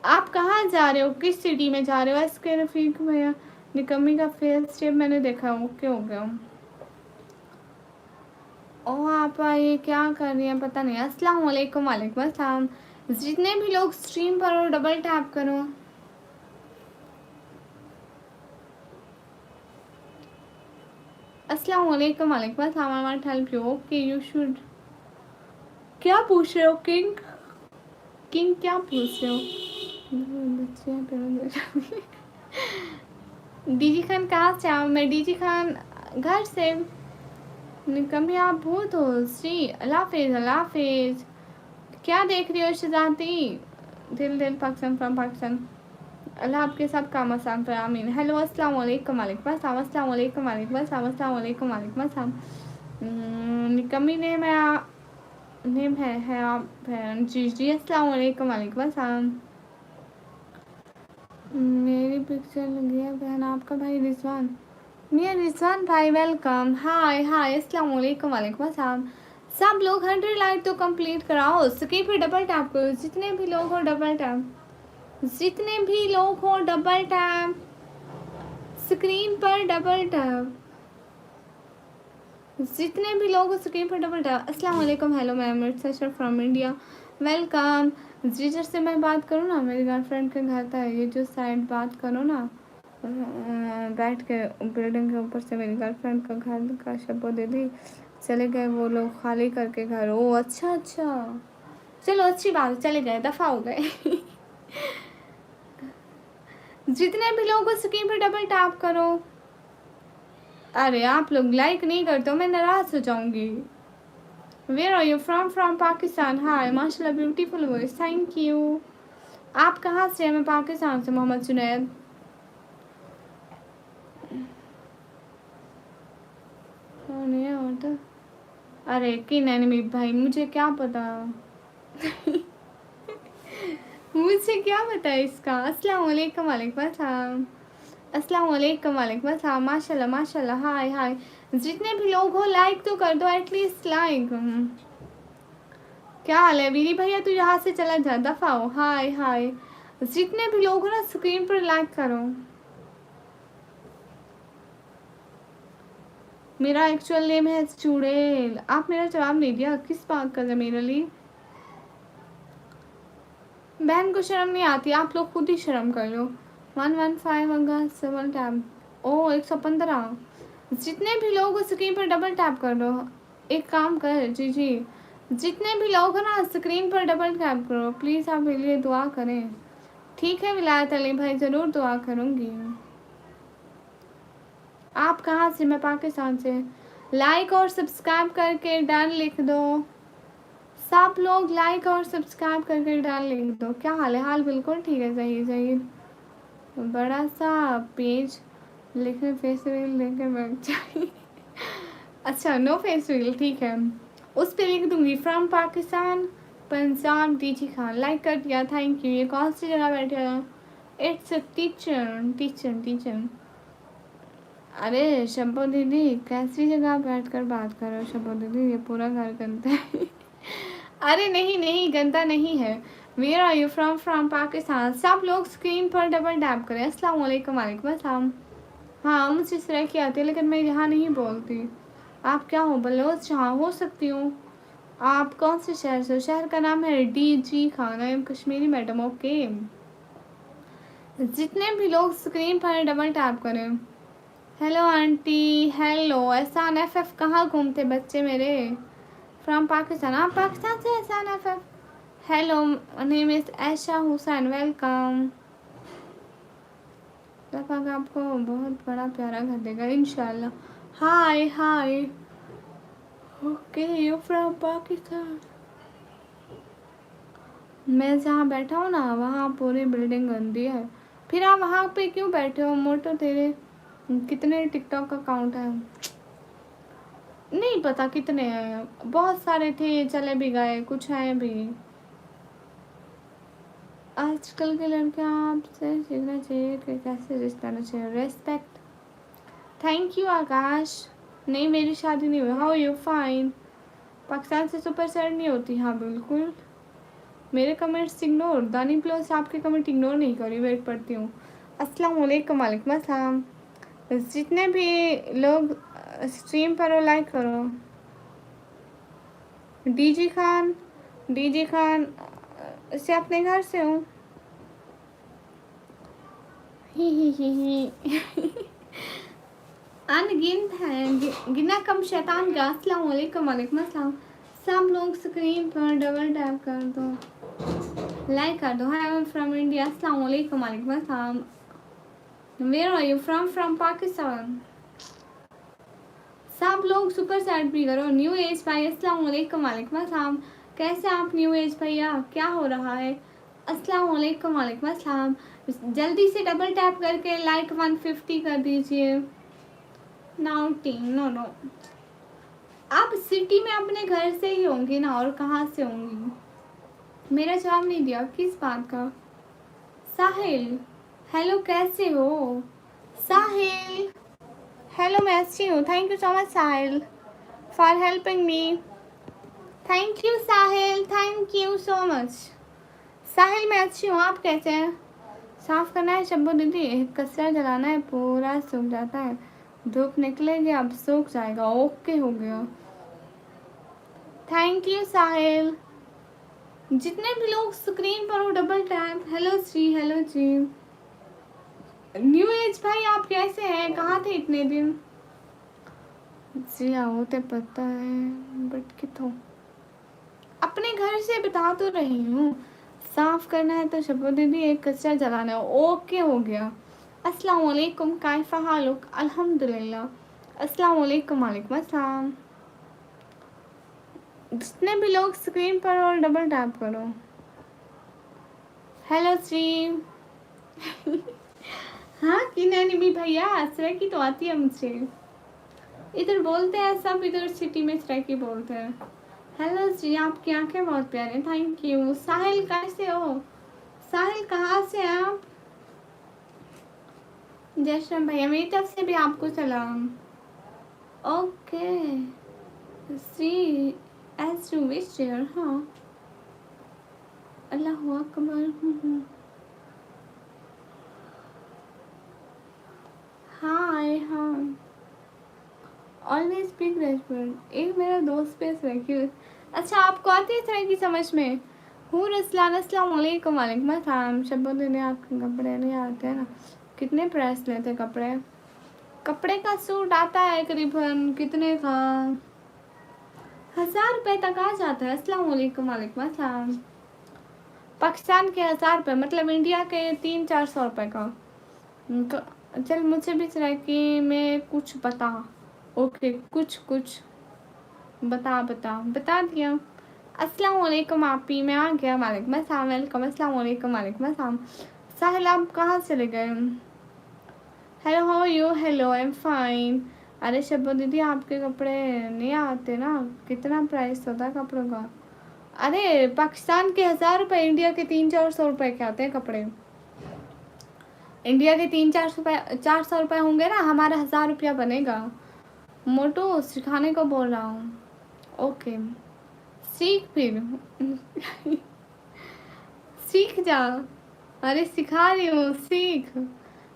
आप कहाँ जा रहे हो? किस सिटी में जा रहे हो? इसके रफीक भैया निकम्मी का फेस शेप मैंने देखा, ओके हो गया। ओ आप ये क्या कर रही हैं पता नहीं। अस्सलाम वालेकुम वालेकुम अस्सलाम। जितने भी लोग स्ट्रीम पर हो डबल टैप करो। अस्सलाम वालेकुम वालेकुम अस्सलाम। I want help you. Okay you should. क्या पूछ रहे हो किंग? किंग क्या पूछ रहे हो? डीजी खान कहाँ से आओ? मैं डीजी खान घर से। कभी आप भूत हो। श्री अल्लाह हाफिज़, अल्लाह हाफिज़। क्या देख रही हो शहजादी? दिल दिल पाकिस्तान फ्रॉम पाकिस्तान। अल्लाह आपके सब काम आसान पर आमीन। हेलो अस्सलाम वालेकुम वालेकुम अस्सलाम, अस्सलाम वालेकुम वालेकुम अस्सलाम, अस्सलाम वालेकुम वालेकुम अस्सलाम। निकम्मी नेम है नेम है आप है जी जी। अस्सलाम वालेकुम वालेकुम अस्सलाम। मेरी पिक्चर लगी है बहन। आपका भाई रिजवान। मियाँ रिजवान भाई वेलकम। हाय हाय, अस्सलाम वालेकुम वालेकुम अस्सलाम। सब लोग 100 लाइक तो कंप्लीट कराओ। स्क्रीन पे डबल टैप करो। जितने भी लोग हो डबल टैप। जितने भी लोग हो डबल टैप। स्क्रीन पर डबल टैप। जितने भी लोग हो स्क्रीन पर डबल टैप। अस्सलाम वालेकुम। Hello ma'am, it's from India, welcome. जिधर से मैं बात करूँ ना, मेरी गर्लफ्रेंड के घर था ये जो साइड बात करो ना, बैठ के बिल्डिंग के ऊपर से मेरी गर्लफ्रेंड का घर का शब्बो दीदी चले गए वो लोग खाली करके घर। ओ अच्छा अच्छा, चलो अच्छी बात है, चले गए, दफ़ा हो गए। जितने भी लोग हो स्क्रीन पर डबल टैप करो। अरे आप लोग लाइक नहीं करते हो, मैं नाराज़ हो जाऊंगी। Where are you from? From Pakistan. हाय माशाल्लाह, ब्यूटीफुल वॉइस, थैंक यू। आप कहाँ से हैं? मैं पाकिस्तान से, मोहम्मद जुनैद। नहीं होता। अरे किन एनिमी भाई, मुझे क्या पता। मुझे क्या पता है इसका। अस्सलाम वालेकुम वालेकुम अस्सलाम, अस्सलाम वालेकुम वालेकुम अस्सलाम। माशाल्लाह माशाल्लाह, हाय हाय। जितने भी लोग हो लाइक तो कर दो, एटलीस्ट लाइक। क्या हाल है वीरी भैया? तू यहाँ से चला जा, दफ़ा हो। हाय हाय। जितने भी लोग हो ना स्क्रीन पर लाइक करो। मेरा एक्चुअल नेम है चुड़ैल। आप मेरा जवाब नहीं दिया, किस बात का ज़मीर अली? बहन को शर्म नहीं आती, आप लोग खुद ही शर्म कर लो। 115 होगा 7 टैप। ओ 115। जितने भी लोग स्क्रीन पर डबल टैप कर दो। एक काम कर जी, जितने भी लोग हैं ना स्क्रीन पर डबल टैप करो प्लीज़, आप मेरे लिए दुआ करें। ठीक है विलायत अली भाई, ज़रूर दुआ करूँगी। आप कहाँ से? मैं पाकिस्तान से। लाइक और सब्सक्राइब करके डन लिख दो। सब लोग लाइक और सब्सक्राइब करके डन लिख दो। क्या हाल है? हाल बिल्कुल ठीक है। सही बड़ा सा पेज लिखने फेस रील लेके बैठ जाए। अच्छा नो फेस रील, ठीक है। उस पर लिख दूंगी from Pakistan Punjab DG Khan. Like कर दिया, थैंक यू। ये कौन सी जगह बैठे हैं? It's teacher. अरे शंपो दीदी, कैसी जगह बैठ कर बात कर रहे हो? शंपो दीदी ये पूरा घर गंदा है। अरे नहीं गंदा नहीं है। Where are you from Pakistan. सब लोग स्क्रीन पर डबल टैप करें। अस्सलाम वालेकुम। वालेकुम अस्सलाम। हाँ मुझे इस तरह की आती है, लेकिन मैं यहाँ नहीं बोलती। आप क्या हो? बलोच? हाँ हो सकती हूँ। आप कौन से शहर से हो? शहर का नाम है DG Khan. I am Kashmiri madam. Okay. जितने भी लोग स्क्रीन पर डबल टैप करें। Hello aunty. हेलो एहसान एफ कहाँ घूमते बच्चे मेरे? फ्रॉम पाकिस्तान। आप पाकिस्तान से? एहसान F. Hello name is Aisha Hussain. Welcome. पाक आपको बहुत बड़ा प्यारा घर देगा इंशाल्लाह। हाय। Okay you from Pakistan. मैं जहाँ बैठा हूँ ना वहाँ पूरी बिल्डिंग गंदी है। फिर आप वहाँ पे क्यों बैठे हो? मोटो तेरे कितने टिकटॉक अकाउंट है? नहीं पता कितने हैं, बहुत सारे थे, चले भी गए, कुछ हैं भी। आजकल के लड़के आपसे सीखना चाहिए कि कैसे रिश्ता होना चाहिए। रेस्पेक्ट। थैंक यू आकाश। नहीं मेरी शादी नहीं हुई। How you? फाइन। पाकिस्तान से सुपर सेट नहीं होती। हाँ बिल्कुल। मेरे कमेंट्स इग्नोर। दानी प्लस आपके कमेंट इग्नोर नहीं करी, वेट पढ़ती हूँ। अस्सलाम वालेकुम। वालेकुम अस्सलाम। जितने भी लोग स्ट्रीम पर हो लाइक करो। डीजी खान से अपने घर से हूँ। ही अनगिनत है, गिना कम शैतान का। अस्सलाम वालेकुम। वालेकुम अस्सलाम। सब लोग स्क्रीन पर डबल टैप कर दो, लाइक कर दो। I am from India. अस्सलाम वालेकुम। वालेकुम अस्सलाम। Where are you from Pakistan. सब लोग सुपर चैट भी करो। न्यू एज भाई अस्सलाम वालेकुम। वालेकुम अस्सलाम। कैसे आप न्यू एज भैया? क्या हो रहा है? अस्सलाम वालेकुम। वालेकुम अस्सलाम। जल्दी से डबल टैप करके लाइक 150 कर दीजिए। नो। आप सिटी में अपने घर से ही होंगे ना, और कहाँ से होंगी? मेरा जवाब नहीं दिया, किस बात का? साहिल हेलो, कैसे हो? साहिल हेलो, मैं अच्छी हूँ। Thank you so much Sahil for helping me. Thank you Sahil, thank you so much. साहिल मैं अच्छी हूँ, आप कैसे हैं? साफ करना है शंभू दीदी, कचरा जलाना है, पूरा सूख जाता है। धूप निकलेगी अब सूख जाएगा। ओके हो गया। थैंक यू साहिल। जितने भी लोग स्क्रीन पर हो डबल टैप। हेलो जी। न्यू एज भाई आप कैसे हैं? कहाँ थे इतने दिन? जी आओ तो पता है बट कितों अपने घर से बता तो रही हूँ। साफ करना है तो शबो दीदी, एक कचरा जलाना है। ओके हो गया। अस्सलाम वालेकुम, कैफा हालुक? अल्हम्दुलिल्लाह। अस्सलाम वालेकुम। वालेकुम अस्सलाम। जितने भी लोग स्क्रीन पर और डबल टैप करो। हेलो जी। हाँ कि नैनी भी भैया, असरा की तो आती है मुझे। इधर बोलते हैं सब, इधर सिटी में असरा की बोलते हैं। हेलो जी, आपकी आंखें बहुत प्यारी। Thank you. साहिल कैसे हो? साहिल कहाँ से हैं आप? जय श्री भैया, मेरी तरफ से भी आपको सलाम। Okay see as you wish dear. हाँ अल्लाह अकबर। हाय हाँ ऑलवेज स्पीक रेस्टोरेंट। एक मेरा दोस्त पे रखी। अच्छा आपको आती है इस तरह की समझ में? हूर अस्सलाम, अस्सलाम वालेकुम। वालेकुम अस्सलाम। शब्बो दिन आपके कपड़े नहीं आते हैं ना, कितने प्राइस लेते कपड़े? कपड़े का सूट आता है करीबन कितने का? 1000 रुपये तक आ जाता है। अस्सलाम वालेकुम। वालेकुम अस्सलाम। पाकिस्तान के 1000 रुपये मतलब इंडिया के 300-400 रुपये का। चल मुझसे भी चला कि मैं कुछ बता। ओके, कुछ कुछ बता दिया। अस्सलाम वालेकुम आपी, मैं आ गया। वालेकुम अस्सलाम। वेलकम। अस्सलाम वालेकुम। वालेकुम अस्सलाम। साहिल आप कहाँ चले गए? Hello, how are you? Hello, I am fine. अरे शब्बो दीदी आपके कपड़े नहीं आते ना, कितना प्राइस होता है कपड़ों का? अरे पाकिस्तान के 1000 रुपये, इंडिया के 300-400 रुपये के आते हैं कपड़े। इंडिया के 300-400 रुपये होंगे ना, हमारा 1000 रुपया बनेगा। मोटू सिखाने को बोल रहा हूँ। ओके, सीख फिर सीख जा। अरे सिखा रही हूँ, सीख।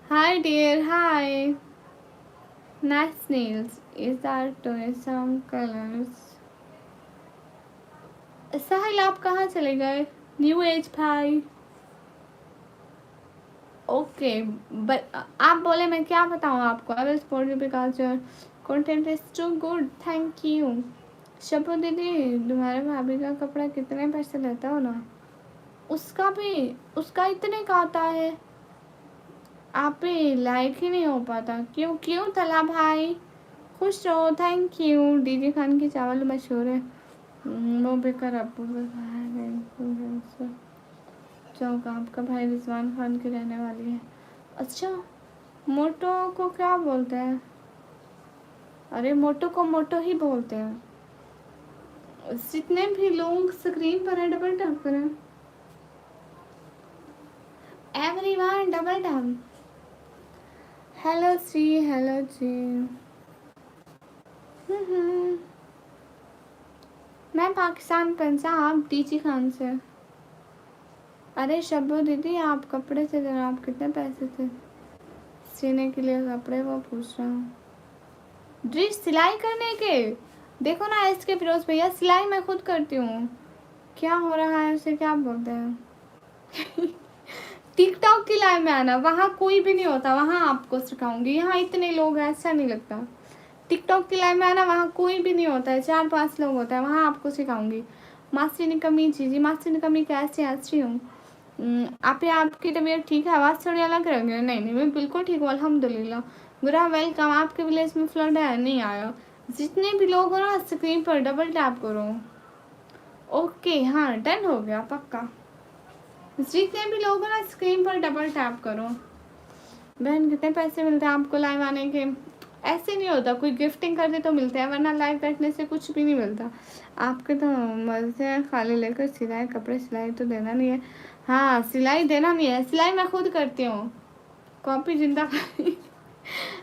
हाय dear, hi. Nice nails, is that some colours? साहिल आप कहाँ चले गए? न्यू एज भाई। ओके, आप बोले मैं क्या बताऊँ आपको? I will support you because your content is to good, thank you. Shabbo दीदी तुम्हारे भाभी का कपड़ा कितने पैसे लेता हो ना? उसका इतने का आता है, आप ही लाइक ही नहीं हो पाता। क्यों क्यों तला भाई, खुश रहो, थैंक यू। डीजे खान की चावल मशहूर है, वो बेकर अबू चौक आपका भाई रिजवान खान की रहने वाली है। अच्छा, मोटो को क्या बोलते हैं? अरे मोटो को मोटो ही बोलते हैं। जितने भी लोग स्क्रीन पर है डबल टैप करें। Everyone double tap. Hello ji, hello जी। मैं पाकिस्तान पंजाब डीजी खान से। अरे शब्बो दीदी आप कपड़े से जनाब कितने पैसे थे सीने के लिए कपड़े, वो पूछ रहा हूँ। ड्रेस सिलाई करने के देखो ना, इसके फिरोज भैया सिलाई मैं खुद करती हूँ। क्या हो रहा है, उसे क्या बोलते हैं? टिकटॉक की लाइव में आना, वहाँ कोई भी नहीं होता, वहाँ आपको सिखाऊंगी। यहाँ इतने लोग हैं, ऐसा नहीं लगता। टिकटॉक की लाइव में आना, वहाँ कोई भी नहीं होता है, 4-5 लोग होते हैं, वहाँ आपको सिखाऊंगी। मासी निकमी जी, मासी निकमी कैसे अच्छी हूँ। आपकी तबीयत ठीक है? आवाज़ थोड़ी अलग रह गई। नहीं मैं बिल्कुल ठीक हूँ अल्हम्दुलिल्लाह। बुरा वेलकम। आपके विलेज में फ्लड है? नहीं आया। जितने भी लोग हो ना स्क्रीन पर डबल टैप करो। ओके हाँ, डन हो गया पक्का। जितने भी लोग हो ना स्क्रीन पर डबल टैप करो। बहन कितने पैसे मिलते हैं आपको लाइव आने के? ऐसे नहीं होता, कोई गिफ्टिंग कर दे तो मिलते हैं, वरना लाइव बैठने से कुछ भी नहीं मिलता। आपके तो मजे हैं खाली लेकर, सिलाई कपड़े सिलाई तो देना नहीं है। हाँ सिलाई देना नहीं है, सिलाई मैं खुद करती हूँ। कॉपी जिंदा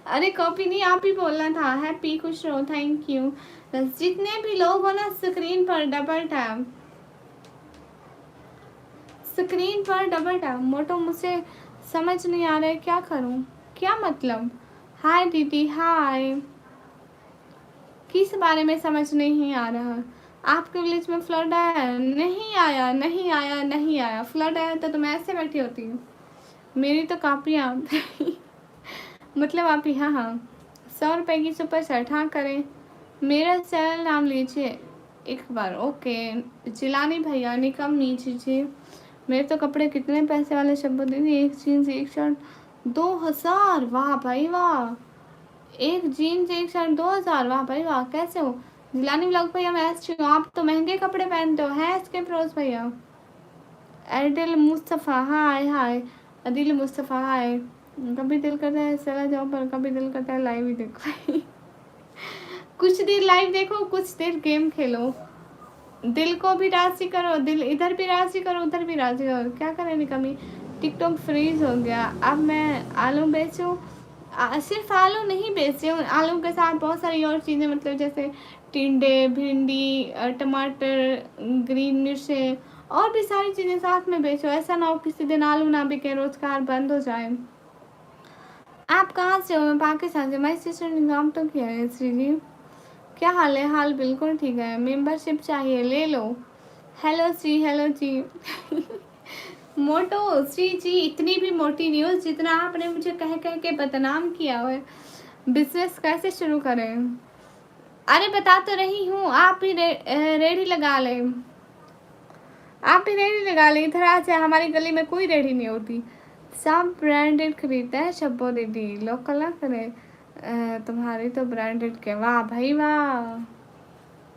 अरे कॉपी नहीं, आप ही बोलना था। हैप्पी, खुश रहो, थैंक यू। जितने भी लोग हो ना स्क्रीन पर डबल टैप, स्क्रीन पर डबल टैप। मोटो मुझसे समझ नहीं आ रहा है, क्या करूँ? क्या मतलब? हाय दीदी, हाय। किस बारे में समझ नहीं आ रहा? आपके विलेज में फ्लड आया? नहीं आया, नहीं आया, नहीं आया। फ्लड आया तो मैं ऐसे बैठी होती हूँ। मेरी तो कापियाँ मतलब आप यहाँ, हाँ 100 रुपये की सुपर सेट, हाँ करें। मेरा चैनल नाम लीजिए एक बार। ओके जिलानी भैया, निकम नीजिए। मेरे तो कपड़े कितने पैसे वाले शब्द दीदी, एक जीन्स एक शर्ट 2000। वाह भाई वाह, एक जीन्स एक शर्ट 2000। वाह भाई वाह, कैसे हो? जिलानी ब्लॉग भैया मैं अच्छी हूँ, आप तो महंगे कपड़े पहनते हो। हैं इसके फिरोज भैया। एडिल मुस्तफ़ा, हाय हाय। अदिल मुस्तफ़ा, हाय। कभी दिल करता है चला जाओ, पर कभी दिल करता है लाइव ही देखो। कुछ देर लाइव देखो, कुछ देर गेम खेलो। दिल को भी राजी करो, दिल इधर भी राजी करो, उधर भी राजी करो। क्या करें निकमी, टिकटॉक फ्रीज हो गया। अब मैं आलू बेचूँ? सिर्फ आलू नहीं बेचती हूँ, आलू के साथ बहुत सारी और चीज़ें, मतलब जैसे टिंडे, भिंडी, टमाटर, ग्रीन मिर्चें और भी सारी चीज़ें साथ में बेचो। ऐसा ना हो किसी दिन आलू ना बिके, रोजगार बंद हो जाए। आप कहाँ से हो? मैं पाकिस्तान से। मैं सिस्टर ने काम तो किया है श्री जी। क्या हाल है? हाल बिल्कुल ठीक है। मेंबरशिप चाहिए? ले लो, हेलो श्री, हेलो जी। मोटो श्री जी, इतनी भी मोटी नहीं हो जितना आपने मुझे कह कह के बदनाम किया है। बिजनेस कैसे शुरू करें? अरे बता तो रही हूँ, आप भी रेडी लगा ले, आप भी रेडी लगा ले। इधर आ जाए, हमारी गली में कोई रेडी नहीं होती, सब ब्रांडेड खरीदते हैं। शब्बो दीदी लोकल ना करे, तुम्हारी तो ब्रांडेड के। वाह भाई वाह,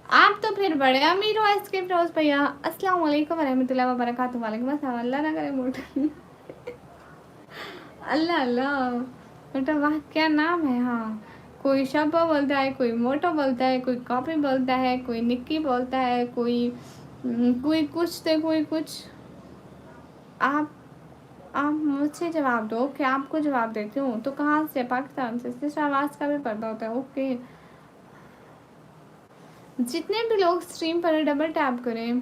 आप तो फिर बड़े अमीर हो इसके फिरोज भैया। अस्सलाम वालेकुम रहमतुल्लाहि व बरकातहू। वालेकुम अस्सलाम। अल्लाह ना करे मोटा। अल्लाह अल्लाह, बेटा वाह क्या नाम है। हाँ, कोई शब्बो बोलता है, कोई मोटो बोलता है, कोई कॉपी बोलता है, कोई निक्की बोलता है, कोई कुछ तो कोई कुछ। आप मुझसे जवाब दो। ओके, आपको जवाब देती हूँ। तो कहाँ से? पाकिस्तान से। सिर्फ आवाज़ का भी पर्दा होता है। ओके, जितने भी लोग स्ट्रीम पर डबल टैप करें।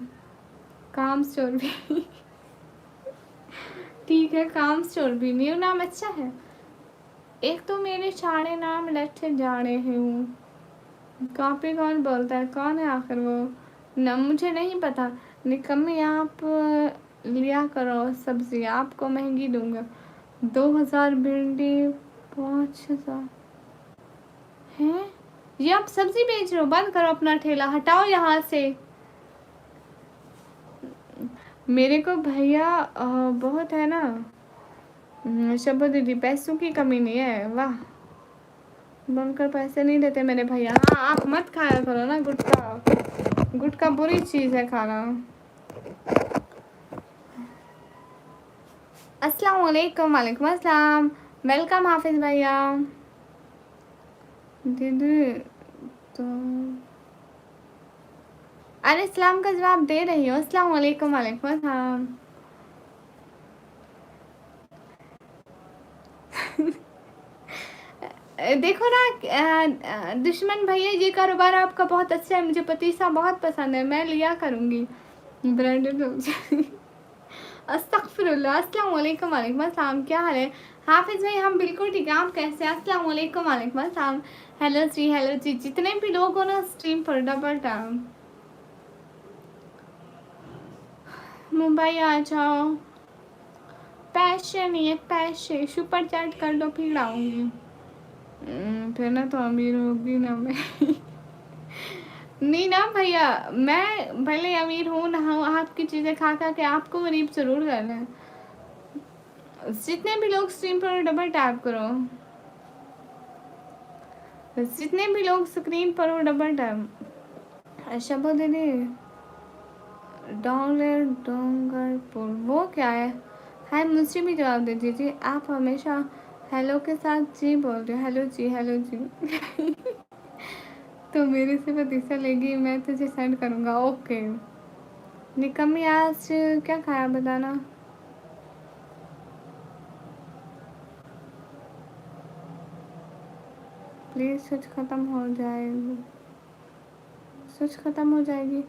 काम स्टोर भी ठीक है, काम स्टोर भी मेरा नाम अच्छा है। एक तो मेरे सारे नाम लट्ठे जाने हूँ। कॉपी कौन बोलता है? कौन है आखिर वो? न मुझे नहीं पता। निकम्मी, आप लिया करो सब्जी, आपको महंगी दूंगा। 2000 भिंडी, 5000 हैं? ये आप सब्जी बेच रहे हो? बंद करो अपना ठेला, हटाओ यहाँ से। मेरे को भैया बहुत है ना। शब्बो दीदी, पैसों की कमी नहीं है। वाह, बनकर पैसे नहीं देते मेरे भैया। हाँ, आप मत खाया करो ना गुटखा, गुटखा बुरी चीज़ है खाना। अस्सलाम वालेकुम। वालेकुम अस्सलाम। वेलकम हाफिज भैया। दीदी तो अरे सलाम का जवाब दे रही हो। अस्सलाम वालेकुम। वालेकुम अस्सलाम। देखो ना दुश्मन भैया, ये कारोबार आपका बहुत अच्छा है। मुझे पतीसा बहुत पसंद है, मैं लिया करूँगी ब्रांडेड। अस्तगफिरुल्लाह। अस्सलाम वालेकुम। वालेकुम अस्सलाम। क्या हाल है हाफिज भाई? हम बिल्कुल ठीक है, आप कैसे? अस्सलाम वालेकुम। वालेकुम अस्सलाम। हेलो जी, हेलो जी। जितने भी लोग हो ना स्ट्रीम पर डबल टाइम मुंबई आ जाओ। पैसे नहीं है, पैसे सुपर चैट कर दो, फिर आऊँगी। फिर ना तो अमीर होगी ना मैं। नहीं ना भैया, मैं भले अमीर हूँ ना हूँ, आपकी चीज़ें खा खा के आपको गरीब जरूर करना है। जितने भी लोग स्क्रीन पर डबल टैप करो, जितने भी लोग स्क्रीन पर हो डबल टैप। शब्बो दीदी, डोंगरपुर वो क्या है? हाय, मुझे भी जवाब दे दीजिए। आप हमेशा हेलो के साथ जी बोल रहे हो। हेलो जी, हेलो जी। तो मेरे से पतीसा लेगी, मैं तुझे सेंड करूँगा। ओके। निकम्मी, आज क्या खाया बताना। प्लीज़ स्विच ख़त्म हो जाएगी, स्विच ख़त्म हो जाएगी।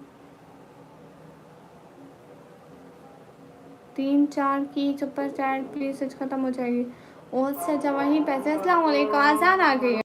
3-4 की सुपर चैट, प्लीज़ स्विच ख़त्म हो जाएगी। और से अच्छा वहीं पैसे। अस्सलाम वालेकुम, आज़ान आ गई है।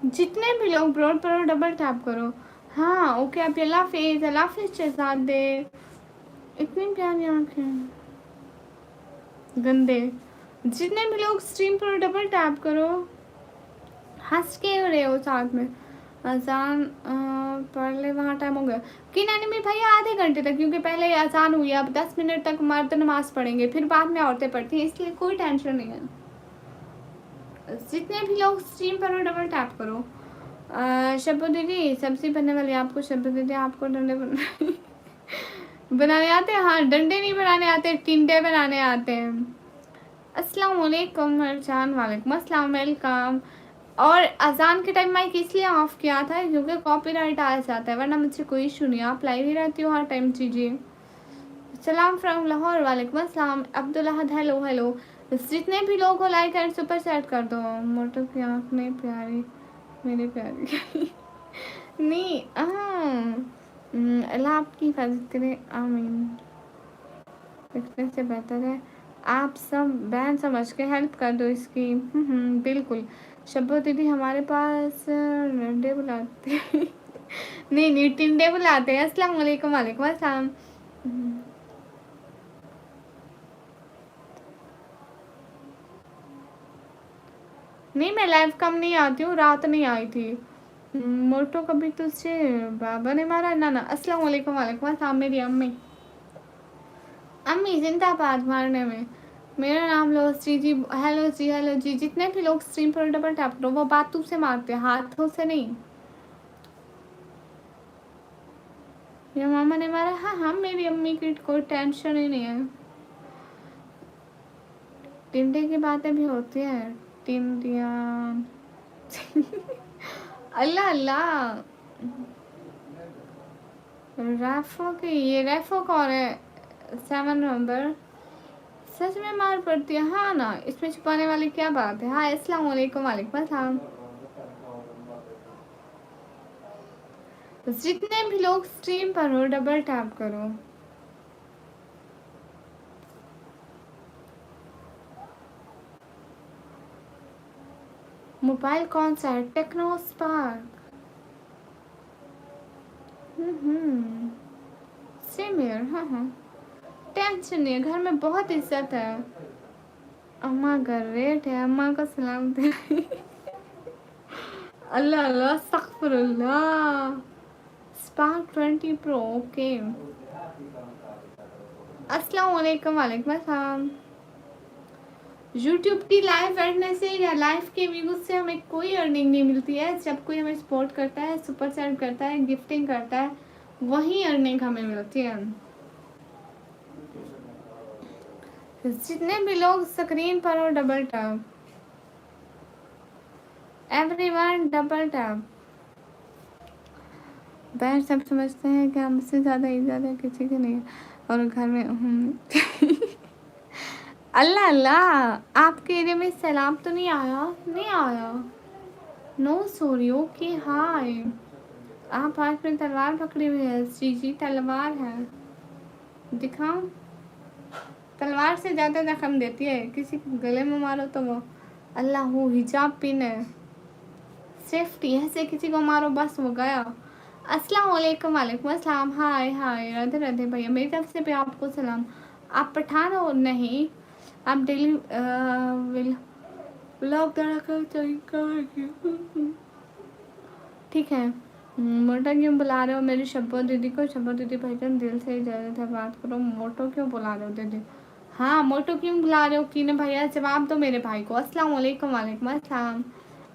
जितने भी लोग ब्रॉड पर डबल टैप करो। हाँ ओके, आप अल्लाह हाफिज़। अल्लाह हाफिज़ शहजादे। इतनी प्यारी आँखें, गंदे। जितने भी लोग स्ट्रीम पर डबल टैप करो। हंस के रहे हो साथ में। अजान पढ़ ले, वहाँ टाइम हो गया कि नानी में भैया आधे घंटे तक, क्योंकि पहले अजान हुई, अब 10 मिनट तक मर्द नमाज पढ़ेंगे, फिर बाद में औरतें पढ़ती हैं, इसलिए कोई टेंशन नहीं है। जितने भी लोग स्ट्रीम पर हो डबल टैप करो। शब्बू दीदी सब्जी बनने वाली आपको, शब्बू दीदी आपको डंडे बनाने आते हैं? हाँ, डंडे नहीं बनाने आते, टिंडे बनाने आते हैं। अस्सलाम वालेकुम मरजान, वालेकुम अस्सलाम, वेलकम। और अजान के टाइम माइक इसलिए ऑफ किया था क्योंकि कॉपीराइट आ जाता है, वरना मुझसे कोई इशू नहीं, आप लाइव ही रहती हो हर टाइम। जी सलाम फ्रॉम लाहौर, वालेकुम अस्सलाम। Abdullah, hello hello. जितने भी लोग हो लाइक एंड सुपर चैट कर दो। मोटो की आँख नहीं प्यारी मेरे प्यारी नहीं, अल्लाह आपकी हिफाजत करे, आमीन। इतने से बेहतर है आप सब बहन समझ के हेल्प कर दो इसकी। बिल्कुल। शब्बो दीदी हमारे पास डंडे बुलाते नहीं नहीं, टिंडे बुलाते हैं। अस्सलाम वालेकुम, वालेकुम अस्सलाम। नहीं, मैं लाइव कम नहीं आती हूँ, रात नहीं आई थी। मोटो कभी तुझसे बाबा ने मारा? ना ना। अस्सलाम वालेकुम, वालेकुम अस्सलाम। मेरी अम्मी, अम्मी जिंदाबाद मारने में। मेरा नाम लो जी जी, हेलो जी, हेलो जी। जितने भी लोग स्ट्रीम पर डबल टैप करो, वो बातों से मारते हैं, हाथों से नहीं। मेरा मामा ने मारा? हाँ हाँ, मेरी अम्मी की कोई टेंशन ही नहीं है। टिंडे की बातें भी होती हैं, टिंडिया अल्लाह अल्लाह। रैफो की, ये रैफो कौन है? 7 नवंबर। सच में मार पड़ती है? हाँ ना, इसमें छुपाने वाली क्या बात है। हाँ, अस्सलाम वालेकुम, वालेकुम अस्सलाम। जितने भी लोग स्ट्रीम पर हो डबल टैप करो। मोबाइल कौन सा है? Tecno Spark. Same year. हाँ हाँ, टेंशन नहीं है, घर में बहुत इज्जत है। अम्मा ग्रेट है, अम्मा को सलाम दे अल्लाह अल्लाह, अस्तगफिरुल्लाह। Spark 20 pro, okay. अस्सलाम वालेकुम, वालेकुम अस्सलाम। यूट्यूब की लाइव करने से या लाइव के व्यूज से हमें कोई अर्निंग नहीं मिलती है। जब कोई हमें सपोर्ट करता है, सुपर चैट करता है, गिफ्टिंग करता है, वही अर्निंग हमें मिलती है। जितने भी लोग स्क्रीन पर हो double tap, everyone double tap. बहन सब समझते हैं कि हमसे ज़्यादा इज्जत है किसी की नहीं है, और घर में अल्लाह अल्लाह, आपके एरिया में सैलाब तो नहीं आया? नहीं आया। No sorry, okay hi. आप हाथ में तलवार पकड़ी हुई है? जी जी, तलवार है, दिखाओ। तलवार से ज़्यादा जख्म देती है, किसी के गले में मारो तो वो अल्लाह हो, हिजाब पिन है, सेफ्टी है, ऐसे किसी को मारो बस वो गया। अस्सलाम वालेकुम, वालेकुम अस्सलाम। हाय हाय, राधे राधे भैया, मेरी तरफ से भी आपको सलाम। आप पठान हो? नहीं, आप डेली व्लॉग कर ठीक है। मोटा क्यों बुला रहे हो मेरी शब्बो दीदी को? शब्बो दीदी भाईजान दिल से इजाज़त है, बात करो। मोटो क्यों बुला रहे हो दीदी? हाँ, मोटो क्यों बुला रहे हो? कीने भैया जवाब दो मेरे भाई को। अस्सलाम वालेकुम, वालेकुम अस्सलाम।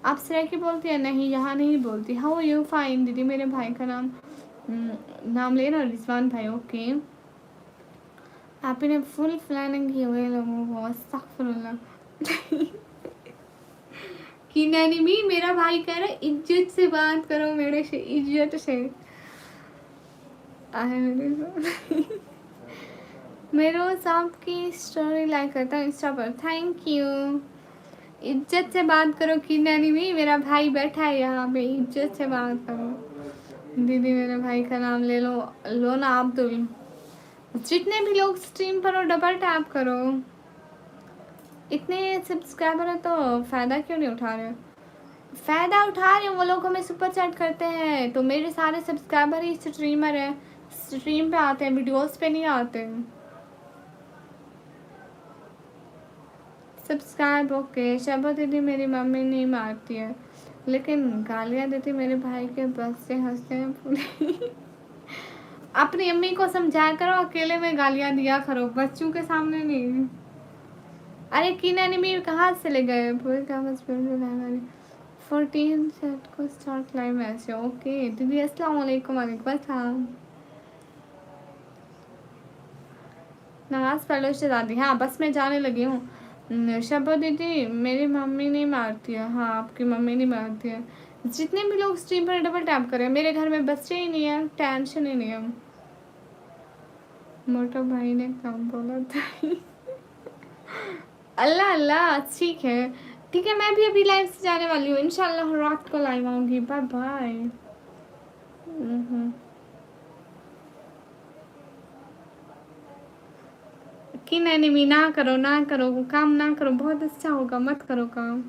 आप सिरा की बोलती है? नहीं, यहाँ नहीं बोलती। How you? फाइन दीदी। मेरे भाई का नाम लेना, रिजवान भाई, ओके। आपने फुल प्लानिंग की हुई लोगों को, अस्तगफिरुल्लाह कि नैनी भी, मेरा भाई कह रहा है इज्जत से बात करो मेरे से, इज्जत से। आए मैं रोज आपकी स्टोरी लाइक करता हूँ इंस्टा पर, थैंक यू। इज्जत से बात करो कि नैनी भी, मेरा भाई बैठा है यहाँ पे, इज्जत से बात करो। दीदी मेरे भाई का नाम ले लो, लो ना अब्दुल। जितने भी लोग स्ट्रीम पर हो डबल टैप करो। इतने सब्सक्राइबर है तो फ़ायदा क्यों नहीं उठा रहे हो? फ़ायदा उठा रहे हो, वो लोग हमें सुपर चैट करते हैं, तो मेरे सारे सब्सक्राइबर ही स्ट्रीमर हैं, स्ट्रीम पे आते हैं, वीडियोस पे नहीं आते। Subscribe, okay. शबा दीदी मेरी मम्मी नहीं मारती है। लेकिन गालियाँ देती मेरे भाई के बस से हंसते हैं पूरे। अपनी अम्मी को समझाया करो, अकेले में गालियाँ दिया करो, बच्चों के सामने नहीं। अरे कीना ने भी कहाँ से ले गए पूरे का बस 14 सेट को स्टार्ट लाइव मैच है। ओके दीदी अस्सलाम वालेकुम। वालेकुम अस्सलाम। नमाज पढ़ लो शहजादी। हाँ बस मैं जाने लगी हूँ। शबा दीदी मेरी मम्मी नहीं मारती है। हाँ आपकी मम्मी नहीं मारती है। जितने भी लोग स्ट्रीम पर डबल टैप करें, मेरे घर में बच्चे ही नहीं है, टेंशन ही नहीं है। मोटा भाई ने काम बोला था। अल्लाह अल्लाह ठीक है। ठीक है मैं भी अभी लाइव से जाने वाली हूँ, इंशाल्लाह रात को लाइव आऊँगी। Bye bye. कि नहीं ना करो ना करो काम, ना करो, बहुत अच्छा होगा, मत करो काम।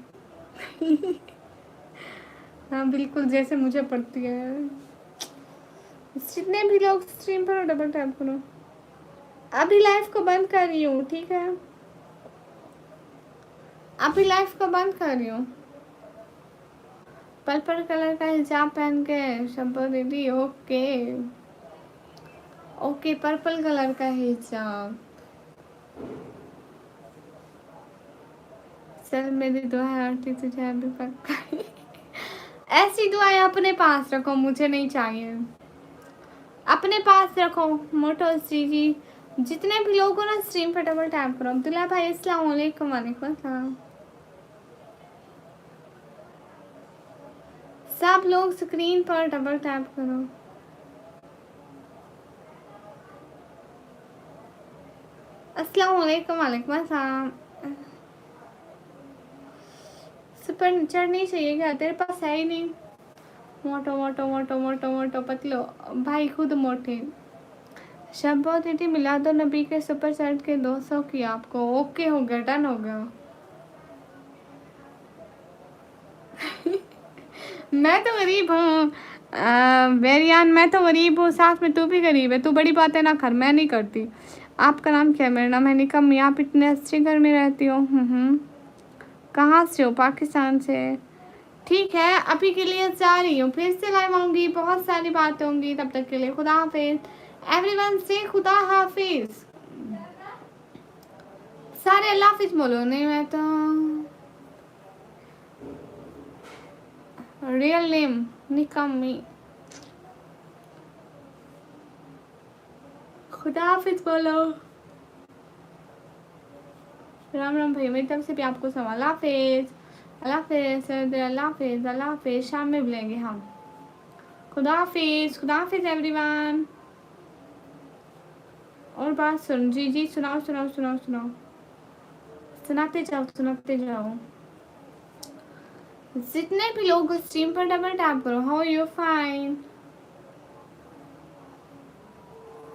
हाँ बिल्कुल जैसे मुझे पड़ती है। जितने भी लोग स्ट्रीम पर डबल टैप करो। अभी लाइव को बंद कर रही हूँ ठीक है, अभी लाइव को बंद कर रही हूँ। पर्पल कलर का हिजाब पहन के शब्बो दीदी। ओके ओके पर्पल कलर का हिजाब। चल मेरी दुआ है आंटी तुझे अभी पक्का। ऐसी दुआएं अपने पास रखो, मुझे नहीं चाहिए। अपने पास रखो। मोटो जी जितने भी लोग हो ना स्ट्रीम पर डबल टैप करो। अब्दुल्ला भाई अस्सलाम वालेकुम। वालेकुम अस्सलाम। सब लोग स्क्रीन पर डबल टैप करो। अस्सलाम वालेकुम। वालेकुम अस्सलाम। सुपर चढ़नी चाहिए क्या, तेरे पास है ही नहीं। मोटो मोटो मोटो मोटो मोटो पतलो भाई खुद मोटे। शब्बो दीदी मिला दो नबी के सुपर चैट के 200 की आपको। ओके हो गया, डन हो गया। मैं तो गरीब हूँ बेरियान, मैं तो गरीब हूँ, साथ में तू भी गरीब है। तू बड़ी बातें ना कर, मैं नहीं करती। आपका नाम क्या है? मेरा नाम है निकम। आप इतने अच्छे घर में रहती हो। कहाँ से हो? पाकिस्तान से। ठीक है अभी के लिए जा रही हूँ, फिर से लाइव आऊँगी, बहुत सारी बातें होंगी। तब तक के लिए खुदा हाफिज एवरीवन से। खुदा हाफिज सारे। अल्लाह हाफिज बोलो। नहीं मैं तो रियल नेम निकम्मी। खुदा हाफिज बोलो। राम राम भैया मेरी तरफ से भी आपको सब। अल्लाह हाफिज। अल्लाह हाफिज। अल्लाह हाफिज। अल्लाह हाफिज। शाम में मिलेंगे हम। खुदा हाफिज। खुदा हाफिज एवरीवन। और बात सुन जी जी सुनाओ सुनाओ सुनाओ सुनाओ। सुनाते जाओ सुनाते जाओ। जितने भी लोग स्ट्रीम पर डबल टैप करो। How you fine.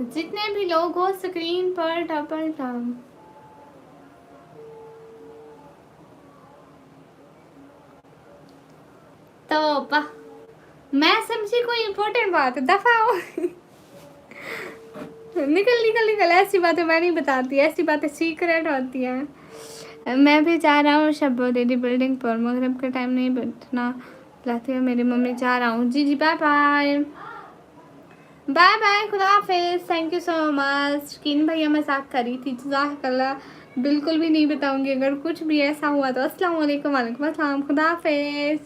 जितने भी लोग हो स्क्रीन पर डबल टैप। तो मैं समझी कोई इम्पोर्टेंट बात है, दफा हो। निकल निकल निकल। ऐसी बातें मैं नहीं बताती, ऐसी बातें सीक्रेट होती हैं। मैं भी जा रहा हूँ शब्बो दीदी बिल्डिंग पर। मगरिब के टाइम नहीं बैठना लाती है मेरी मम्मी। जा रहा हूँ जी जी। Bye bye. Bye bye. खुदा हाफिज। Thank you so much. किन भैया मजाक करी थी, जज़ाकल्लाह। बिल्कुल भी नहीं बताऊंगी, अगर कुछ भी ऐसा हुआ तो। अस्सलाम वालेकुम। वालेकुम अस्सलाम। खुदा हाफिज।